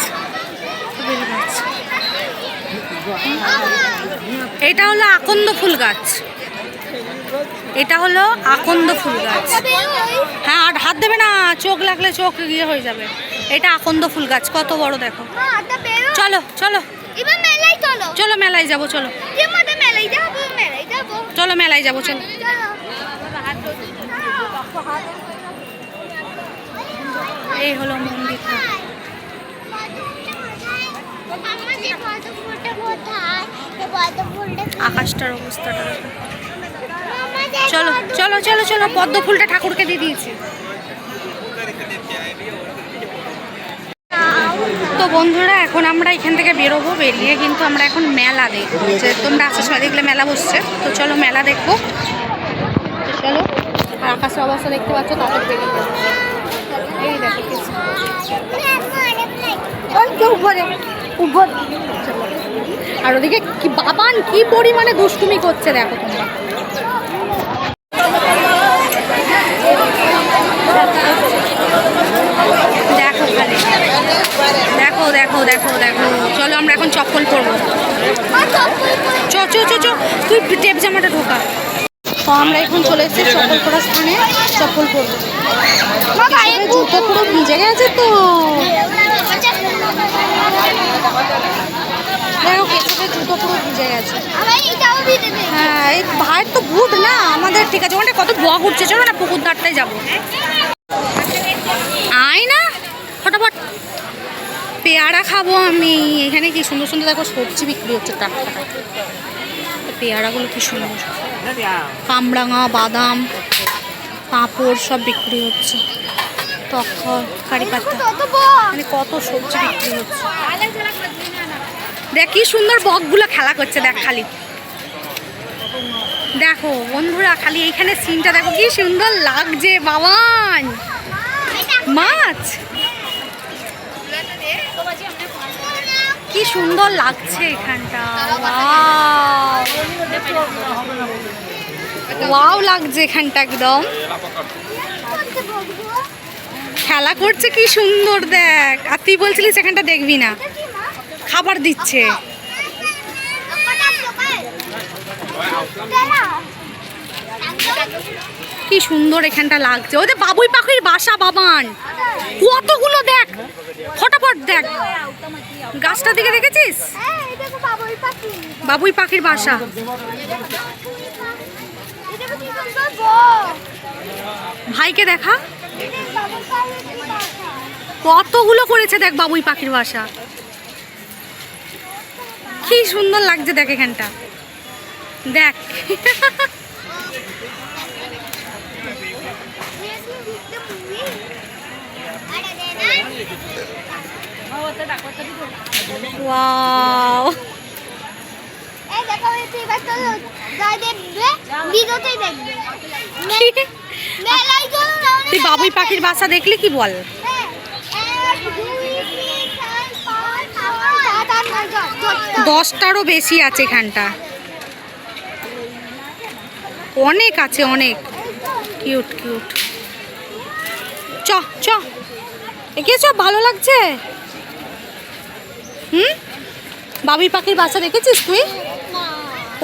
[SPEAKER 2] বেল গাছ। এটা হলো আকন্দ ফুল গাছ, এটা হলো আকন্দ ফুল গাছ। হ্যাঁ, আর হাত দেবে না, চোখ লাগলে চোখ ইয়ে হয়ে যাবে। এটা আকন্দ ফুল গাছ, কত বড় দেখো। চলো চলো
[SPEAKER 3] এবার মেলায় চলো,
[SPEAKER 2] চলো মেলায় যাবো, চলো
[SPEAKER 3] মধ্যে মেলায় যাবো, মেলায় যাবো,
[SPEAKER 2] চলো মেলায় যাবো, চলো।
[SPEAKER 3] চলো।
[SPEAKER 2] এই হলো মন্দিরটা। আকাশটার অবস্থাটা দেখো। চলো চলো চলো চলো, পদ্ম ফুলটা ঠাকুরকে দিয়ে দিয়েছি। তো বন্ধুরা এখন আমরা এখান থেকে বেরোবো, বেরিয়ে কিন্তু আমরা এখন মেলা দেখবো। যে তোমরা আসার সময় দেখলে মেলা বসছে, তো চলো মেলা দেখবো। তো চলো, আর আকাশের অবস্থা দেখতে পাচ্ছ, তাদের বেরিয়ে যাবো। এই দেখো কিছু উপরে উপর, আর ওদিকে কি বাবান কি পরিমাণে দুষ্টুমি করছে দেখো তোমরা। দেখো খালি, দেখো দেখো দেখো দেখো। চলো আমরা এখন চপ্পল পরবো। চ চ চ চ, তুই টেপ জামাটা ঢোকা। তো আমরা এখন চলে এসেছি চপ্পল পরার স্থানে, চপ্পল পরবো। জুতো পুরো ভিজে গেছে তো, দেখো কেসের জুতো পুরো ভিজে গেছে। হ্যাঁ, এই ভাইয়ের তো বুট না, আমাদের ঠিক আছে। ওখানে কত বক উঠছে, চলো না পুকুর ধারটাই যাবো। আয় না ফটাফট, পেয়ারা খাবো আমি। এখানে কি সুন্দর সুন্দর দেখো সবজি বিক্রি হচ্ছে টাটকা।
[SPEAKER 1] পেয়ারাগুলো কি সুন্দর, কামরাঙা, বাদাম, পাঁপড় সব বিক্রি হচ্ছে, তখন কারি পাতা, মানে কত সবজি বিক্রি হচ্ছে। দেখ কি সুন্দর বকগুলো খেলা করছে, দেখ খালি দেখো বন্ধুরা, খালি এইখানে সিনটা দেখো কি সুন্দর লাগছে। বাবান মাছ কি সুন্দর লাগছে এখানটা, ওয়াও লাগছে এখানটা, একদম খেলা করছে কি সুন্দর দেখ। আর তুই বলছিলিস এখানটা দেখবি না, খাবার দিচ্ছে। কি সুন্দর এখানটা লাগছে, ওদের বাবুই পাখির বাসা। বাবান কতগুলো দেখ, ফটাফট দেখ, গাছটার দিকে দেখেছিস, বাবুই পাখির বাসা। ভাইকে দেখা, কতগুলো করেছে দেখ বাবুই পাখির বাসা, কি সুন্দর লাগছে দেখ এখানটা দেখ। ওয়াও তুই বাবুই পাখির বাসা দেখলি কি বল? 10টারও বেশি আছে এখানটা, অনেক আছে, অনেক কিউট কিউট। চ চ একে সব ভালো লাগছে। বাবুই পাখির বাসা দেখেছিস তুই?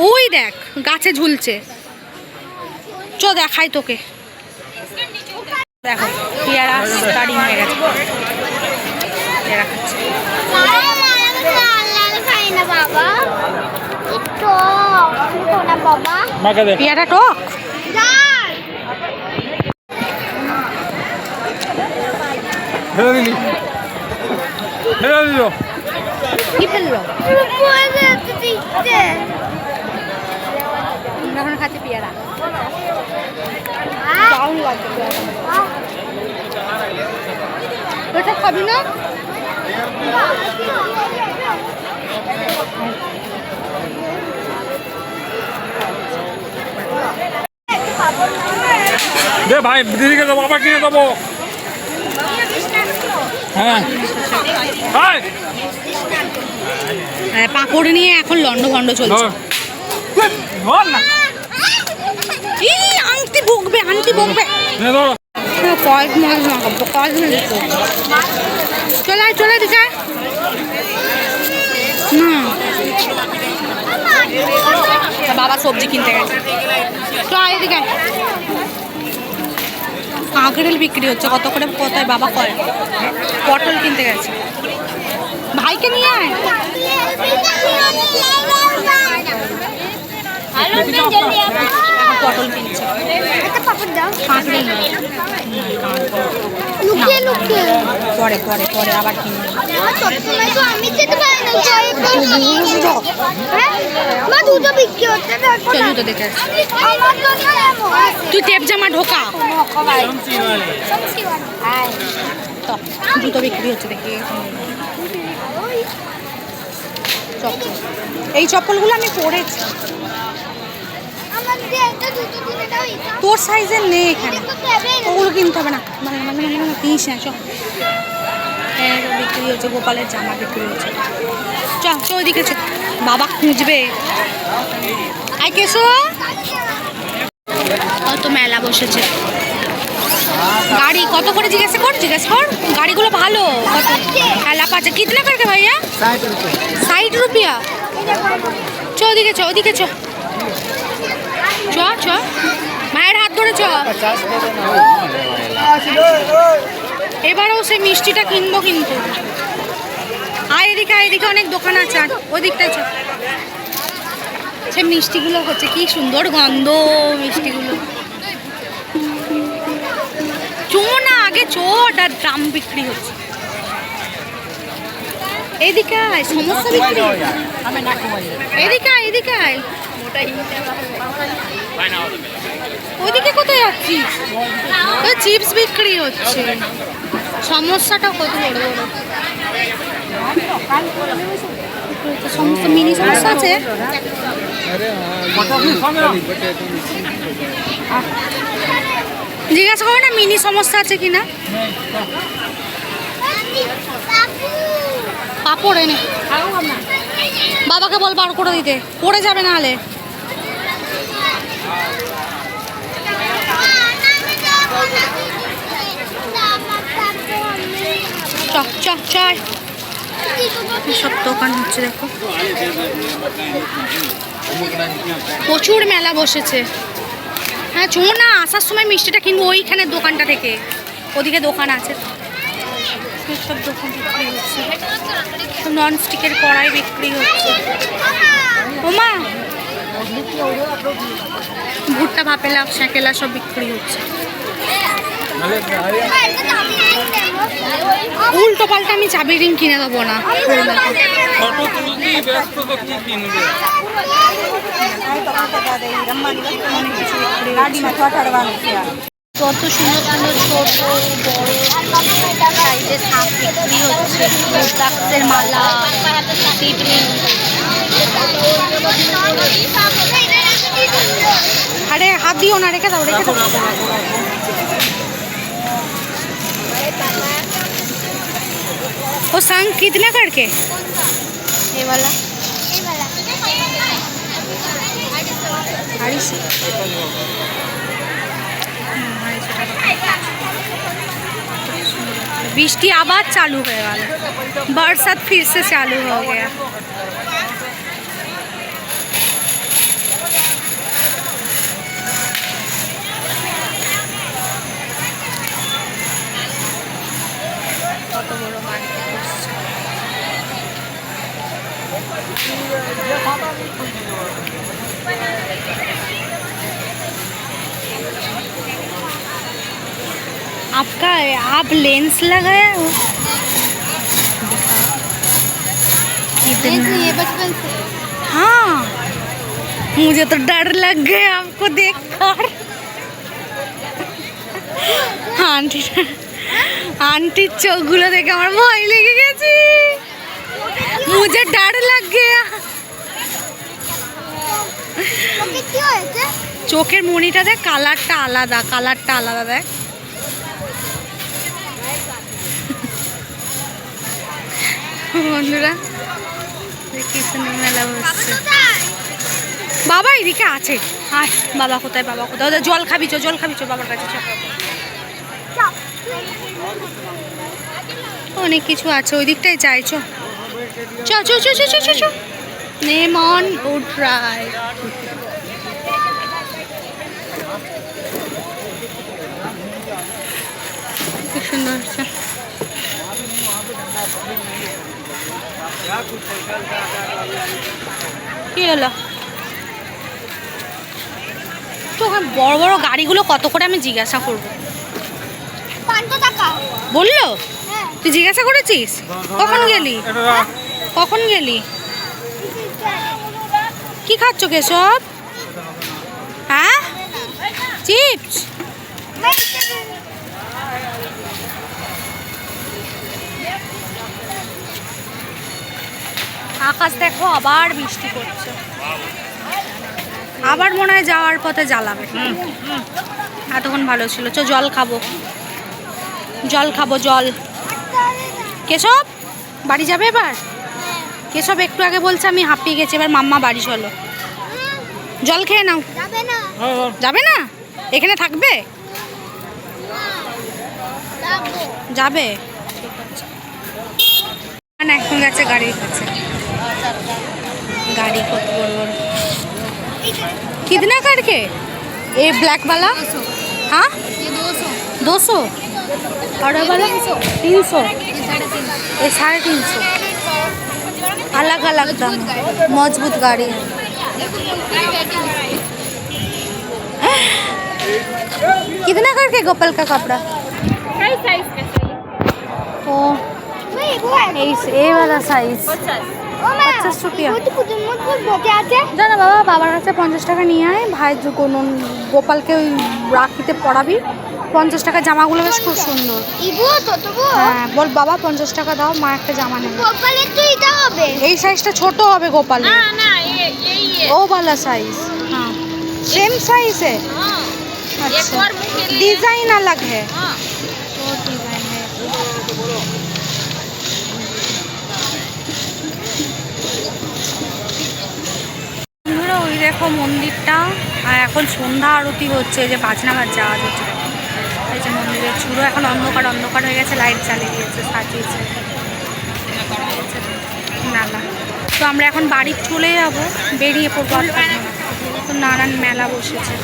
[SPEAKER 1] ওই দেখ গাছে ঝুলছে, চ দেখাই তোকে। দেখো পেয়ারা স্টার্টিং হয়ে গেছে, পেয়ারা খাচ্ছে। পেয়ারা টক, কি ফেললো? এখন খাচ্ছে পেয়ারা, দারুণ লাগছে পেয়ারা। ওটা খাবি না?
[SPEAKER 4] দে ভাই, দিদিকে দেবো, আবার কিনে দেবো। হ্যাঁ
[SPEAKER 1] পাঁপড় নিয়ে এখন লন্ড ভন্ড চলছে। আংটি বকবে, আংটি বকবে। চলে চলে দিকে। বাবা সবজি কিনতে গেছে, চল এদিকে। কাঁকড়েল বিক্রি হচ্ছে, কত করে কোথায় বাবা করে। পটল কিনতে গেছে, ভাইকে নিয়ে আয়। পটল কিনছে, কাঁকড়েল পরে পরে পরে আবার কিনবে। জুতো দেখে আসছি, তুই টেপ জামা ঢোকা। জুতো বিক্রি হচ্ছে দেখি, চপ্পল। এই চপ্পলগুলো আমি পরেছি, তোর সাইজের নেই এখানে, ওগুলো কিনতে হবে না, মানে মানে মানে মানে কিনিস না। চল বিক্রি হচ্ছে, গোপালের জামা বিক্রি হচ্ছে। চল চল ওইদিকে, বাবা খুঁজবে। আই কেসো, কত মেলা বসেছে। গাড়ি কত করে জিজ্ঞাসা কর, জিজ্ঞাসা কর। গাড়িগুলো ভালো, কত মেলা পাচ্ছে। কিতনা করকে ভাইয়া? 60 রুপিয়া। চ ওদিকে, চ ওদিকে, চ চ চ, মায়ের হাত ধরে চ। এবারেও সে মিষ্টিটা কিনবো কিন্তু। আয় এদিকে, এদিকে অনেক দোকান আছে, আর ওদিকটাই চ। সে মিষ্টিগুলো হচ্ছে, কি সুন্দর গন্ধ মিষ্টিগুলো। চো না আগে, চো, ড্রাম বিক্রি হচ্ছে।
[SPEAKER 2] এদিকে আয়, সমস্যা বিক্রি। এদিকে আয়, এদিকে আয়। ওইদিকে কোথায় যাচ্ছিস? ওই চিপস বিক্রি হচ্ছে। সমস্যাটা কত বড় বড়। সমস্ত মিনি সমস্যা আছে। জিজ্ঞাসা করো না মিনি সমস্যা আছে কিনা। পাপড় এনে বাবাকে বল বার করে দিতে, পড়ে যাবে না হলে। চক চক চাই সব দোকান হচ্ছে দেখো, প্রচুর মেলা বসেছে। হ্যাঁ চো না, আসার সময় মিষ্টিটা কিনবো ওইখানে দোকানটা থেকে, ওদিকে দোকান আছে সব দোকান বিক্রি হচ্ছে। নন স্টিকের কড়াই বিক্রি হচ্ছে। ওমা ভুট্টা ভাপেলা সেকেলা সব বিক্রি হচ্ছে। উল্টো পাল্টা আমি চাবি রিং কিনে দেবো না। কত সুন্দর সুন্দর ছোট বড় সাইজের শাক বিক্রি হচ্ছে। রুদ্রাক্ষের মালা, শিবলিঙ্গ। अरे हाथ दियो ना, रेखे दाओ रेखे दाओ। वो संग कितना करके? ये वाला 250। বৃষ্টি আবার চালু হয়ে গেল, बरसात फिर से चालू हो गया। কত বড় মার্কেট করছে। आपका आप लेंस लगाया हो?
[SPEAKER 6] ये बचपन से।
[SPEAKER 2] हाँ मुझे तो डर लग गया आपको देखकर। आंटी आंटी चोखगुलो देखे আমার ভয় লেগে গেছে। मुझे डर लग गया। চোখের মনিটা দেখ, কালারটা আলাদা, কালারটা আলাদা দেখ। বন্ধুরা দেখি সুন্দর মেলা বসছে। বাবা এদিকে আছে। আয় বাবা কোথায়, বাবা কোথায়? ওদের জল খাবি চো, জল খাবি চো বাবার কাছে চো। অনেক কিছু আছে ওই দিকটায় যাই চো চো চো চো চো চো চো। নেম অন উড রাইড। খুব সুন্দর হচ্ছে। কি হলো তো বড় বড় গাড়িগুলো কত করে আমি জিজ্ঞাসা করবো?
[SPEAKER 3] 500 টাকা
[SPEAKER 2] বললো? তুই জিজ্ঞাসা করেছিস? কখন গেলি? কখন গেলি? কি খাচ্ছ কেশব? হ্যাঁ চিপস? আকাশ দেখো আবার বৃষ্টি পড়ছে, আবার মনে হয় যাওয়ার পথে জ্বালাবে। এতক্ষণ ভালো ছিল। চ জল খাবো, জল খাবো, জল। কেশব বাড়ি যাবে এবার? কেশব একটু আগে বলছে আমি হাঁপিয়ে গেছি, এবার মাম্মা বাড়ি চলো। জল খেয়ে নাও। যাবে না? এখানে থাকবে? যাবে? এখন গেছে গাড়ির কাছে। गाड़ी कत बड़ बड़ कितना करके? ये ब्लैक वाला? हाँ 200। और वाला 300। ये 350। अलग अलग दाम, मजबूत गाड़ी है। कितना करके गोपाल का कपड़ा? ओ
[SPEAKER 1] এ वाला সাইজ
[SPEAKER 3] ও মা
[SPEAKER 1] 50 रुपया
[SPEAKER 3] কত পুতুল মতো বসে আছে
[SPEAKER 1] জানো বাবা, বাবার কাছে 50 টাকা নিয়ে আয়, ভাই কোনো গোপালকে ওই রাখিতে পড়াবি। 50 টাকা জামাগুলো বেশ খুব সুন্দর।
[SPEAKER 3] ইবু তো তবু
[SPEAKER 1] হ্যাঁ বল বাবা 50 টাকা দাও, মা একটা জামা নেবে।
[SPEAKER 3] গোপালের তো এটা হবে
[SPEAKER 1] এই সাইজটা ছোট হবে গোপালের।
[SPEAKER 6] ना ना ये
[SPEAKER 1] ओ वाला साइज, हाँ सेम साइज है। अच्छा डिजाइन अलग है, वो डिजाइन है। বন্ধুরা ওই দেখো মন্দিরটা, আর এখন সন্ধ্যা আরতি হচ্ছে, এই যে বাজনা বাজছে আওয়াজ হচ্ছে। এই যে মন্দিরের চূড়ো এখন অন্ধকার অন্ধকার হয়ে গেছে, লাইট চালিয়ে দিয়েছে, সাজিয়েছে নালা। তো আমরা এখন বাড়ি চলে যাব, বেরিয়ে পড়বো। আর থাকবো না। তো নানান মেলা বসেছে,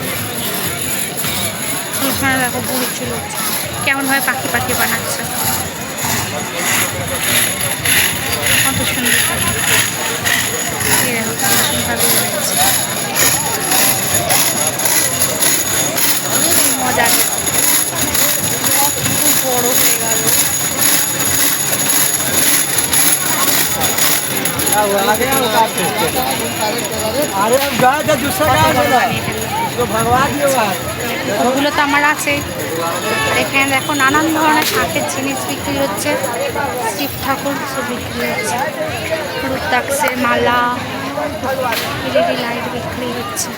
[SPEAKER 1] ওখানে দেখো বুড়ি চুল হচ্ছে, কেমনভাবে পাখি পাখি বানাচ্ছে, কত সুন্দর এই দেখো কত সুন্দরভাবে বানাচ্ছে। মজা আছে, খুব বড় হয়ে গেল। ওগুলো তো আমার আছে। আর এখানে দেখো নানান ধরনের কাঠের জিনিস বিক্রি হচ্ছে, শিব ঠাকুর সব বিক্রি হচ্ছে, রুদ্রাক্ষের মালা, এলইডি লাইট বিক্রি হচ্ছে,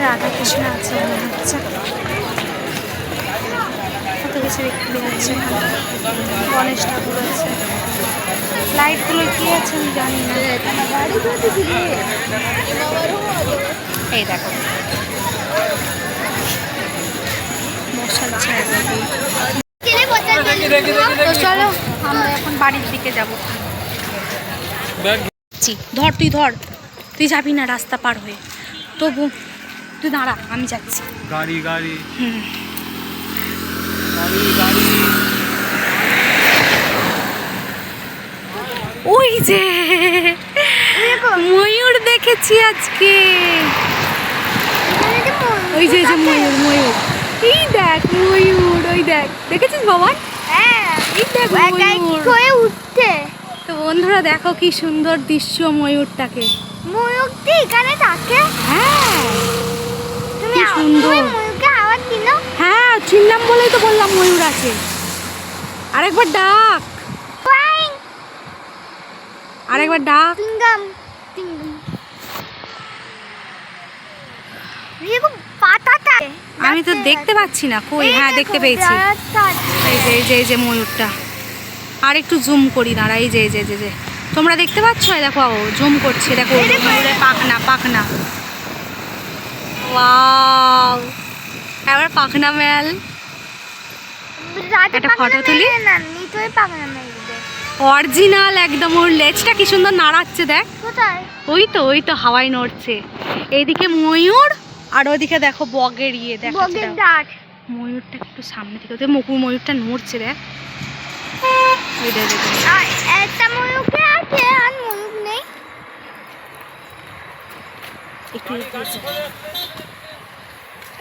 [SPEAKER 1] রাধা কৃষ্ণ আছে মনে হচ্ছে, কত কিছু বিক্রি হচ্ছে, গণেশ ঠাকুর আছে। লাইটগুলো কি আছে আমি জানি না। এই দেখো মশাল ছায়া।
[SPEAKER 3] ছেলে বসে
[SPEAKER 1] তো চলো আমরা এখন বাড়ির দিকে যাবো। ধর তুই ধর, তুই যাবি না রাস্তা পার হয়ে, তবু তুই দাঁড়া, আমি যাচ্ছি।
[SPEAKER 4] গাড়ি গাড়ি
[SPEAKER 1] হুম
[SPEAKER 4] গাড়ি গাড়ি
[SPEAKER 1] ওই যে ময়ূর দেখেছি আজকে, ওই যে ময়ূর ময়ূর, এই দেখ ময়ূর, ওই দেখ দেখেছিস বাবা,
[SPEAKER 3] হ্যাঁ
[SPEAKER 1] এই দেখ ময়ূর।
[SPEAKER 3] হয়ে উঠছে
[SPEAKER 1] তো বন্ধুরা দেখো কি সুন্দর দৃশ্য ময়ূরটাকে।
[SPEAKER 3] ময়ূরটি এখানে থাকে
[SPEAKER 1] হ্যাঁ
[SPEAKER 3] তুমি
[SPEAKER 1] কি সুন্দর।
[SPEAKER 3] তুমি ময়ূরকে আওয়াজ দিলো
[SPEAKER 1] হ্যাঁ চিনলাম বলেই তো বললাম ময়ূর আছে। আরেকবার ডাক,
[SPEAKER 3] ফ্লাইং
[SPEAKER 1] আরেকবার ডাক।
[SPEAKER 3] টিঙ্গাম টিঙ্গাম এরকম পাতাটা
[SPEAKER 1] আমি তো দেখতে পাচ্ছি না, কই? হ্যাঁ দেখতে পেয়েছি, এই যে ময়ূরটা। আর একটু জুম করি দাঁড়া, এই যে যে তোমরা দেখতে পাচ্ছ? দেখো জুম করছি, দেখো ময়ূরের পাখনা পাখনা। ওয়াও, এবার পাখনা মেল। একটা photo তুলি?
[SPEAKER 3] না নিচই পাগনা মেলবে
[SPEAKER 1] অরিজিনাল একদম, ওর লেজটা কি সুন্দর নাড়াচ্ছে দেখ।
[SPEAKER 3] কোথায়
[SPEAKER 1] ওই তো হাওয়ায় নড়ছে। এইদিকে ময়ূর, আর ওইদিকে দেখো বগের ইয়ে, দেখো
[SPEAKER 3] বগের ডাক
[SPEAKER 1] ময়ূরটা একটু সামনে থেকে, ওদের ময়ূরটা নড়ছে দেখ। ওই দেখ
[SPEAKER 3] আর একটা ময়ূরকে আছে আর ময়ূর নেই
[SPEAKER 1] একটু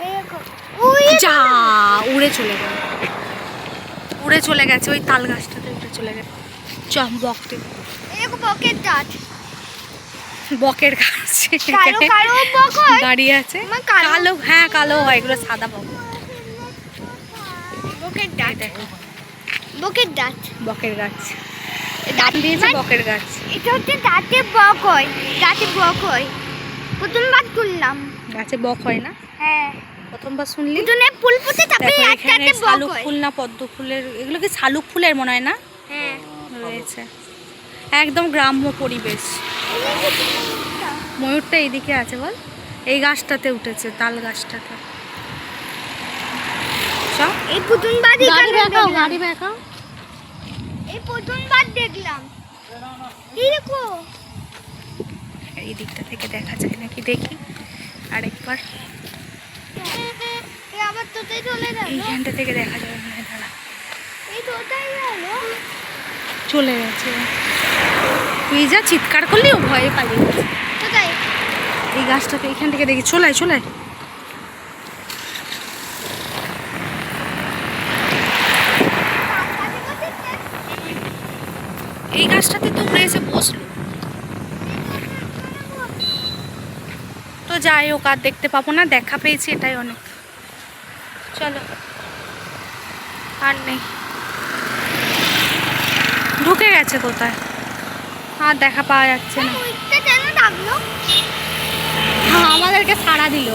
[SPEAKER 3] এরকম ওই
[SPEAKER 1] যা উড়ে চলে গেছে ওই তাল গাছটাতে, উঠে চলে গেছে। বকতে
[SPEAKER 3] এরকম বকের ডাক
[SPEAKER 1] বকের গাছ
[SPEAKER 3] কালো কালো বক হয়
[SPEAKER 1] দাঁড়িয়ে আছে।
[SPEAKER 3] আমার কালো।
[SPEAKER 1] কালো, হ্যাঁ কালো হয়, এগুলো সাদা বক।
[SPEAKER 3] বকের ডাক বকের ডাক
[SPEAKER 1] বকের গাছ, ডাক দিয়েছে বকের গাছ।
[SPEAKER 3] এটা হচ্ছে দাঁতে বক হয়, দাঁতে বক হয় প্রথমবার শুনলাম।
[SPEAKER 1] গাছে বক হয় না?
[SPEAKER 3] হ্যাঁ
[SPEAKER 1] প্রথমবার শুনলি?
[SPEAKER 3] দুজনে ফুল ফুটে তারপরে
[SPEAKER 1] দেখো
[SPEAKER 3] একটাতে
[SPEAKER 1] এখানে
[SPEAKER 3] বক
[SPEAKER 1] শালুক
[SPEAKER 3] হয়
[SPEAKER 1] ফুল না পদ্ম ফুলের, এগুলো কি শালুক ফুলের মনে হয় না?
[SPEAKER 3] হ্যাঁ
[SPEAKER 1] রয়েছে একদম গ্রাম্য পরিবেশ। ময়ূরটা এইদিকে আছে বল, এই গাছটাতে উঠেছে, তাল গাছটাতে।
[SPEAKER 3] এই প্রথমবার
[SPEAKER 1] গাড়ি দেখাও।
[SPEAKER 3] এই প্রথমবার দেখলাম এরকম
[SPEAKER 1] এই দিকটা থেকে দেখা যায় নাকি দেখি আরেকবার।
[SPEAKER 3] এই আবার তোতাই চলে গেল
[SPEAKER 1] এইখানটা থেকে দেখা যাবে মনে হয়, দাঁড়া।
[SPEAKER 3] এই তোতাই গেল
[SPEAKER 1] চলে গেছে, তুই যা চিৎকার করলি ও ভয়ে পালিয়ে গেছে।
[SPEAKER 3] কোথায়
[SPEAKER 1] এই গাছটাতে এইখান থেকে দেখি, চলে
[SPEAKER 2] এই গাছটাতে তো উড়ে এসে বসলো। তো যাই হোক, আর দেখতে পাবো না, দেখা পেয়েছি এটাই অনেক। চলো, আর নেই, ঢুকে গেছে কোথায়, আর দেখা পাওয়া যাচ্ছে না।
[SPEAKER 3] ওইটা কেন ডাকলো?
[SPEAKER 2] হ্যাঁ, আমাদেরকে সাড়া দিল।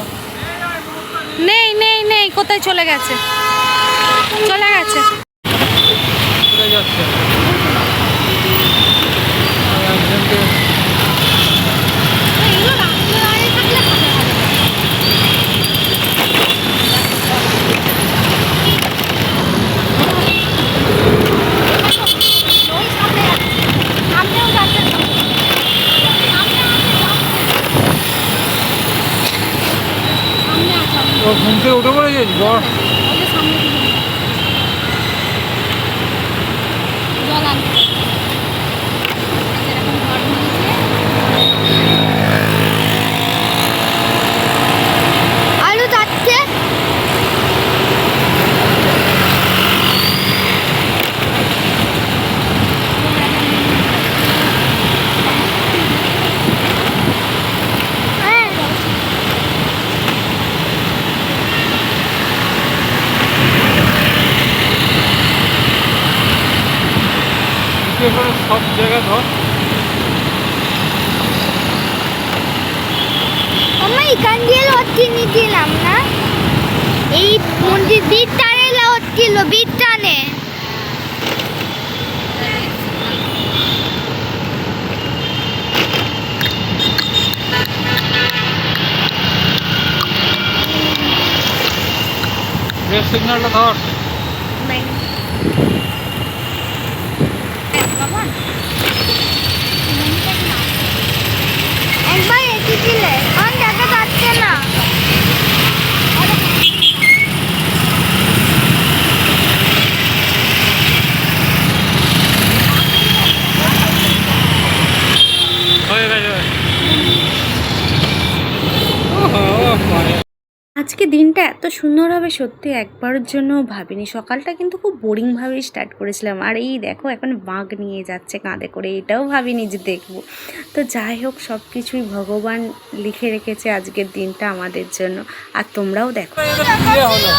[SPEAKER 2] নেই নেই নেই, কোথায় চলে গেছে, চলে গেছে।
[SPEAKER 4] কোথায় যাচ্ছে? আর একজনকে
[SPEAKER 6] এগুলো রাস্তায় দাঁড়িয়ে থাকলে ভালো হবে। ওই সামনে যাচ্ছে, সামনেও যাচ্ছে, সামনে আছে।
[SPEAKER 4] ও ঘুম থেকে উঠে পড়েছিস বল।
[SPEAKER 6] ওই যে সামনে দিকে জল আনতে এরকম ঘর নিয়েছে।
[SPEAKER 3] আলু যাচ্ছে। হ্যাঁ,
[SPEAKER 4] তুই এখানে সব জায়গায় ধর।
[SPEAKER 3] আমরা এখান দিয়ে লটকি নিয়েছিলাম না, এই মন্দির বীর টানে লটকিল, বীর টানে।
[SPEAKER 4] রেড সিগন্যালটা ধর।
[SPEAKER 3] একবার এসেছিলে, এখন দেখা যাচ্ছে না।
[SPEAKER 4] হয়ে গেছে। ওহো, মানে
[SPEAKER 1] আজকে দিনটা এত সুন্দর হবে সত্যি একবারের জন্য ভাবিনি। সকালটা কিন্তু খুব বোরিংভাবেই স্টার্ট করেছিলাম, আর এই দেখো এখন বাঘ নিয়ে যাচ্ছে কাঁধে করে, এটাও ভাবিনি যে দেখবো। তো যাই হোক, সব কিছুই ভগবান লিখে রেখেছে আজকের দিনটা আমাদের জন্য, আর তোমরাও দেখো।
[SPEAKER 4] এটা কি হলো?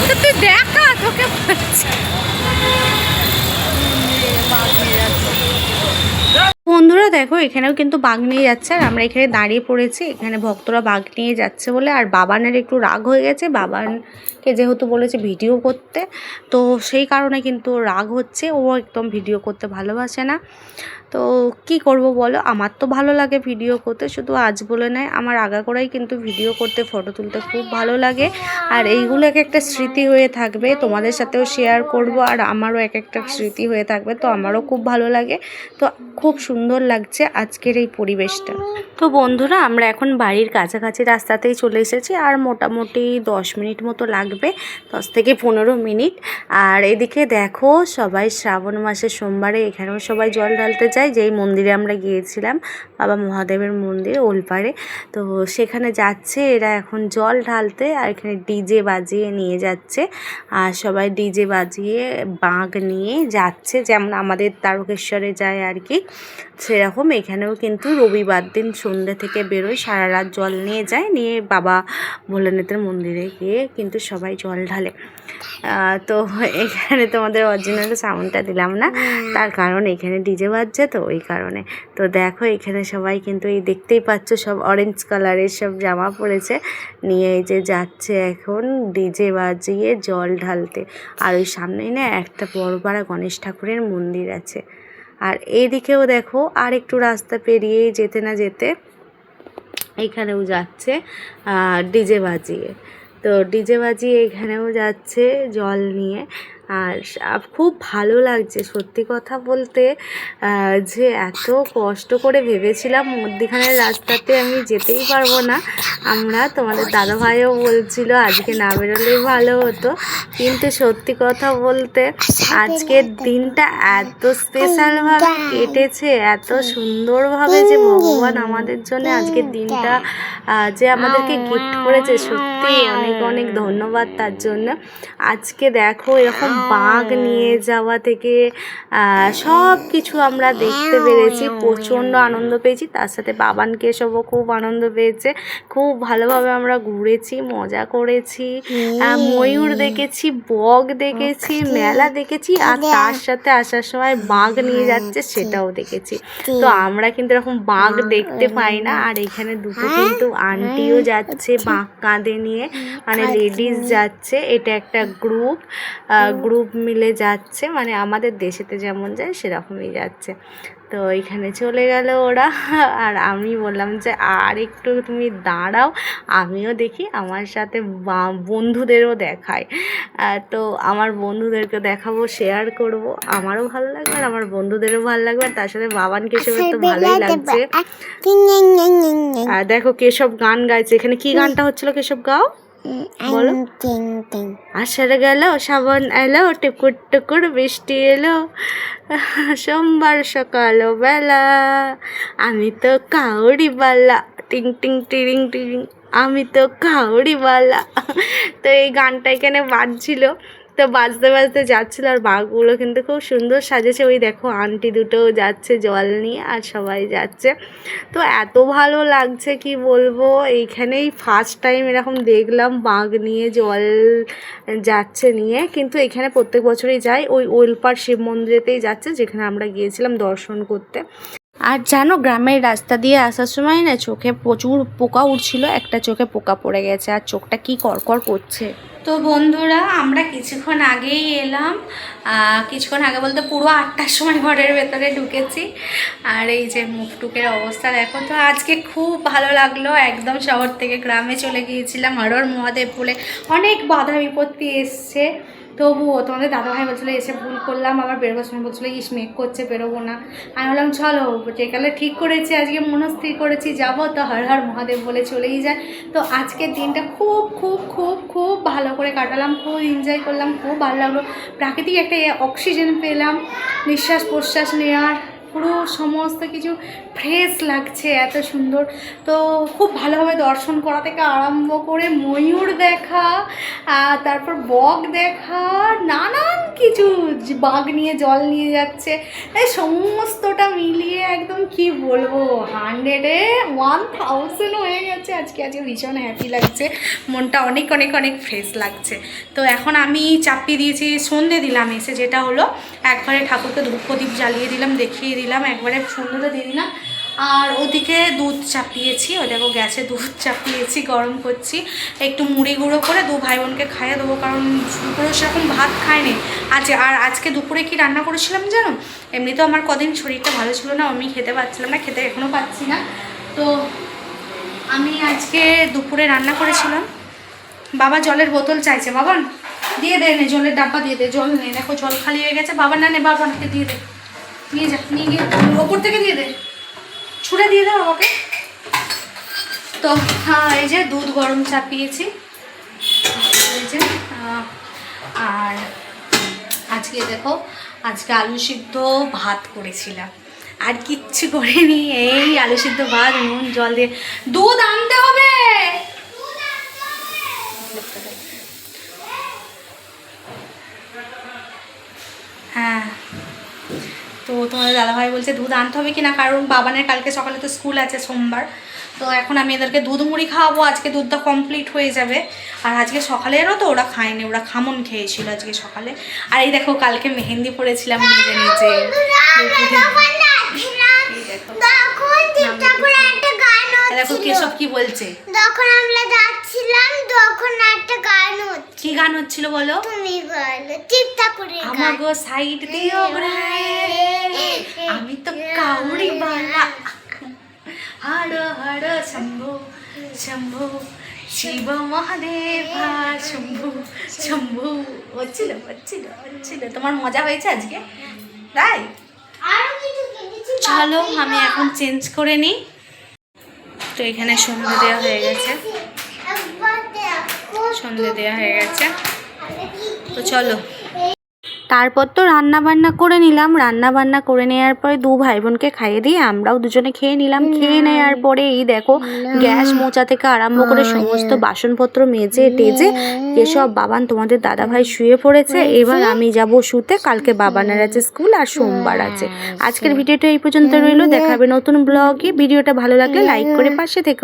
[SPEAKER 2] তো তুই দেখা, তোকে বলছি।
[SPEAKER 1] বন্ধুরা দেখো, এখানেও কিন্তু বাঘ নিয়ে যাচ্ছে, আর আমরা এখানে দাঁড়িয়ে পড়েছি। এখানে ভক্তরা বাঘ নিয়ে যাচ্ছে বলে, আর বাবানের একটু রাগ হয়ে গেছে। বাবানকে যেহেতু বলেছে ভিডিও করতে, তো সেই কারণে কিন্তু রাগ হচ্ছে। ও একদম ভিডিও করতে ভালোবাসে না। তো কি করব বলো, আমার তো ভালো লাগে ভিডিও করতে, শুধু আজ বলে নয়, আমার আগাগোড়াই কিন্তু ভিডিও করতে, ফটো তুলতে খুব ভালো লাগে। আর এইগুলো এক একটা স্মৃতি হয়ে থাকবে, তোমাদের সাথেও শেয়ার করব, আর আমারও এক একটা স্মৃতি হয়ে থাকবে। তো আমারও খুব ভালো লাগে। তো খুব সুন্দর লাগছে আজকের এই পরিবেশটা। তো বন্ধুরা, আমরা এখন বাড়ির কাছাকাছি রাস্তাতেই চলে এসেছি, আর মোটামুটি 10 মিনিট মতো লাগবে, 10 থেকে 15 মিনিট। আর এদিকে দেখো, সবাই শ্রাবণ মাসের সোমবারে এখানেও সবাই জল ঢালতে যায়, যেই মন্দিরে আমরা গিয়েছিলাম, বাবা মহাদেবের মন্দির ওলপাড়ে। তো সেখানে যাচ্ছে এরা এখন জল ঢালতে, আর এখানে ডিজে বাজিয়ে নিয়ে যাচ্ছে, আর সবাই ডিজে বাজিয়ে বাঁক নিয়ে যাচ্ছে, যেমন আমাদের তারকেশ্বরে যায় আর কি, সেরকম এখানেও কিন্তু রবিবার দিন সন্ধ্যে থেকে বেরোয়, সারা রাত জল নিয়ে যায়, নিয়ে বাবা ভোলেনাথের মন্দিরে গিয়ে কিন্তু সবাই জল ঢালে। তো এখানে তোমাদের অরিজিনাল সাউন্ডটা দিলাম না, তার কারণ এখানে ডিজে বাজছে, তো ওই কারণে। তো দেখো, এখানে সবাই কিন্তু এই দেখতেই পাচ্ছ, সব অরেঞ্জ কালারের সব জামা পরেছে, নিয়ে এই যে যাচ্ছে এখন ডিজে বাজিয়ে জল ঢালতে। আর ওই সামনেই না একটা বড় পাড়া গণেশ ঠাকুরের মন্দির আছে। আর এইদিকেও দেখো, আর একটু রাস্তা পেরিয়ে যেতে না যেতে এখানেও যাচ্ছে ডিজে বাজিয়ে। তো ডিজে বাজিয়ে এখানেও যাচ্ছে জল নিয়ে। আর খুব ভালো লাগছে সত্যি কথা বলতে, যে এত কষ্ট করে ভেবেছিলাম মধ্যিখানের রাস্তাতে আমি যেতেই পারবো না। আমরা তোমাদের দাদাভাইও বলছিল আজকে না বেরোলেই ভালো হতো, কিন্তু সত্যি কথা বলতে আজকের দিনটা এত স্পেশালভাবে কেটেছে, এত সুন্দরভাবে যে ভগবান আমাদের জন্য আজকের দিনটা যে আমাদেরকে গিফট করেছে, সত্যি অনেক অনেক ধন্যবাদ তার জন্য। আজকে দেখো এরকম বাঘ নিয়ে যাওয়া থেকে সব কিছু আমরা দেখতে পেরেছি, প্রচণ্ড আনন্দ পেয়েছি। তার সাথে বাবান কেশবও খুব আনন্দ পেয়েছে, খুব ভালোভাবে আমরা ঘুরেছি, মজা করেছি, ময়ূর দেখেছি, বক দেখেছি, মেলা দেখেছি, আর তার সাথে আসার সময় বাঘ নিয়ে যাচ্ছে সেটাও দেখেছি। তো আমরা কিন্তু এরকম বাঘ দেখতে পাই না। আর এখানে দুটো কিন্তু আন্টিও যাচ্ছে বাঘ কাঁধে নিয়ে, মানে লেডিস যাচ্ছে, এটা একটা গ্রুপ মিলে যাচ্ছে, মানে আমাদের দেশেতে যেমন যায় সেরকমই যাচ্ছে। তো এখানে চলে গেল ওরা, আর আমি বললাম যে আর একটু তুমি দাঁড়াও, আমিও দেখি, আমার সাথে বন্ধুদেরও দেখায়। তো আমার বন্ধুদেরকে দেখাবো, শেয়ার করব, আমারও ভালো লাগবে আর আমার বন্ধুদেরও ভালো লাগবে, আর তার সাথে বাবান কেশবের তো ভালোই লাগছে। আর দেখো কেশব গান গাইছে, এখানে কি গানটা হচ্ছিল কেশব গাও বলো। আষাঢ় গেল শ্রাবণ এলো, টুকুর টুকুর বৃষ্টি এলো, সোমবার সকাল বেলা, আমি তো কাউরিবালা, টিং টিং টিরিং টিরিং, আমি তো কাউরিবালা। তো এই গানটা এখানে বাজছিল, তো বাজতে বাজতে যাচ্ছিলো, আর বাঘগুলো কিন্তু খুব সুন্দর সাজেছে। ওই দেখো আন্টি দুটোও যাচ্ছে জল নিয়ে, আর সবাই যাচ্ছে। তো এত ভালো লাগছে কি বলবো, এইখানেই ফার্স্ট টাইম এরকম দেখলাম বাঘ নিয়ে জল যাচ্ছে নিয়ে। কিন্তু এখানে প্রত্যেক বছরই যায়, ওই ওলপাড় শিব মন্দিরেতেই যাচ্ছে যেখানে আমরা গিয়েছিলাম দর্শন করতে। আর জানো গ্রামের রাস্তা দিয়ে আসার সময় না চোখে প্রচুর পোকা উঠছিল, একটা চোখে পোকা পড়ে গেছে আর চোখটা কি করকর করছে।
[SPEAKER 2] তো বন্ধুরা আমরা কিছুক্ষণ আগেই এলাম, কিছুক্ষণ আগে বলতে পুরো 8টার সময় ঘরের ভেতরে ঢুকেছি। আর এই যে মুখটুকের অবস্থা দেখো। তো আজকে খুব ভালো লাগলো, একদম শহর থেকে গ্রামে চলে গিয়েছিলাম, হর হর মহাদেব বলে অনেক বাধা বিপত্তি এসছে, তবুও তোমাদের দাদাভাই বলছিলো এসে ভুল করলাম, আবার বেরোবার সময় বলছিলো ইস মেঘ করছে বেরোবো না। আমি বললাম চলো, যেকালে ঠিক করেছি, আজকে মনস্থির করেছি যাবো, তো হর হর মহাদেব বলে চলেই যায়। তো আজকের দিনটা খুব খুব খুব খুব ভালো করে কাটালাম, খুব এনজয় করলাম, খুব ভালো লাগলো। প্রাকৃতিক একটা অক্সিজেন পেলাম, নিঃশ্বাস প্রশ্বাস নেওয়ার, পুরো সমস্ত কিছু ফ্রেশ লাগছে, এত সুন্দর। তো খুব ভালোভাবে দর্শন করা থেকে আরম্ভ করে ময়ূর দেখা, তারপর বক দেখা, নানান কিছু, বাঘ নিয়ে জল নিয়ে যাচ্ছে, এই সমস্তটা মিলিয়ে একদম কি বলবো 100-এ 1000 হয়ে গেছে আজকে। ভীষণ হ্যাপি লাগছে, মনটা অনেক অনেক অনেক ফ্রেশ লাগছে। তো এখন আমি চাপিয়ে দিয়েছি, সন্ধে দিলাম এসে, যেটা হলো একবারে ঠাকুরকে ধূপ প্রদীপ জ্বালিয়ে দিলাম, দেখিয়ে দিলাম, একবারে সন্ধ্যেটা দিয়ে দিলাম। আর ওদিকে দুধ চাপিয়েছি, ওই দেখো গ্যাসে দুধ চাপিয়েছি, গরম করছি, একটু মুড়ি গুঁড়ো করে দু ভাই বোনকে খাইয়ে দেবো, কারণ দুপুরে সেরকম ভাত খায়নি আজ। আর আজকে দুপুরে কি রান্না করেছিলাম জানো, এমনিতেও আমার কদিন শরীরটা ভালো ছিল না, আমি খেতে পাচ্ছিলাম না, খেতে এখনও পাচ্ছি না। তো আমি আজকে দুপুরে রান্না করেছিলাম, বাবা জলের বোতল চাইছে, বাবা দিয়ে দে, নে জলের ডাব্বা দিয়ে দে, জল নেই, দেখো জল খালি হয়ে গেছে, বাবা না নে, বাবাকে দিয়ে দে, নিয়ে যা, নিয়ে গিয়ে ওপর থেকে দিয়ে দে, ছুঁড়ে দিয়ে দাও বাবাকে। তো হ্যাঁ এই যে দুধ গরম চাপিয়েছি, এই যে আর আজকে দেখো আজকে আলু সিদ্ধ ভাত করেছিলাম, আর কিচ্ছু করিনি, এই আলু সিদ্ধ ভাত, নুন জল দিয়ে। দুধ আনতে হবে, হ্যাঁ। তো তোমাদের দাদাভাই বলছে দুধ আনতে হবে কি না, কারণ বাবানের কালকে সকালে তো স্কুল আছে সোমবার। তো এখন আমি এদেরকে দুধ মুড়ি খাওয়াবো, আজকে দুধটা কমপ্লিট হয়ে যাবে। আর আজকে সকালেরও তো ওরা খায়নি, ওরা খামন খেয়েছিল আজকে সকালে। আর এই দেখো কালকে মেহেন্দি পড়েছিলাম নিজে নিজে। দেখো কেশব কি বলছে,
[SPEAKER 3] যখন আমরা যাচ্ছিলাম তখন একটা গান হচ্ছে।
[SPEAKER 2] কি গান হচ্ছিল বলো?
[SPEAKER 3] তুমি বলো, চিন্তা করে
[SPEAKER 2] আমার গো সাইড দিও আমি তো কাউরি বালা, হাড় হাড় শম্ভু শম্ভু শিব মহাদেবা শম্ভু শম্ভু হচ্ছিল তোমার মজা হয়েছে আজকে তাই
[SPEAKER 3] আরো কিছু কিনেছি
[SPEAKER 2] চলো আমি এখন চেঞ্জ করে নিই তো এখানে সন্ধ্যে দেওয়া হয়ে গেছে
[SPEAKER 3] একবার দেখো
[SPEAKER 2] সন্ধ্যে দেওয়া হয়ে গেছে
[SPEAKER 3] আমি কি
[SPEAKER 2] তো চলো
[SPEAKER 1] তারপর তো রান্না বান্না করে নিলাম, রান্না বান্না করে নেওয়ার পরে দু ভাই বোনকে খাইয়ে দিয়ে আমরাও দুজনে খেয়ে নিলাম। খেয়ে নেওয়ার পরে এই দেখো গ্যাস মোচা থেকে আরম্ভ করে সমস্ত বাসনপত্র মেজে টেজে এসব বাবান তোমাদের দাদা ভাই শুয়ে পড়েছে। এবার আমি যাব শুতে, কালকে বাবানের আছে স্কুল আর সোমবার আছে। আজকের ভিডিওটা এই পর্যন্ত রইলো, দেখা হবে নতুন ব্লগে। ভিডিওটা ভালো লাগলে লাইক করে পাশে থেকো।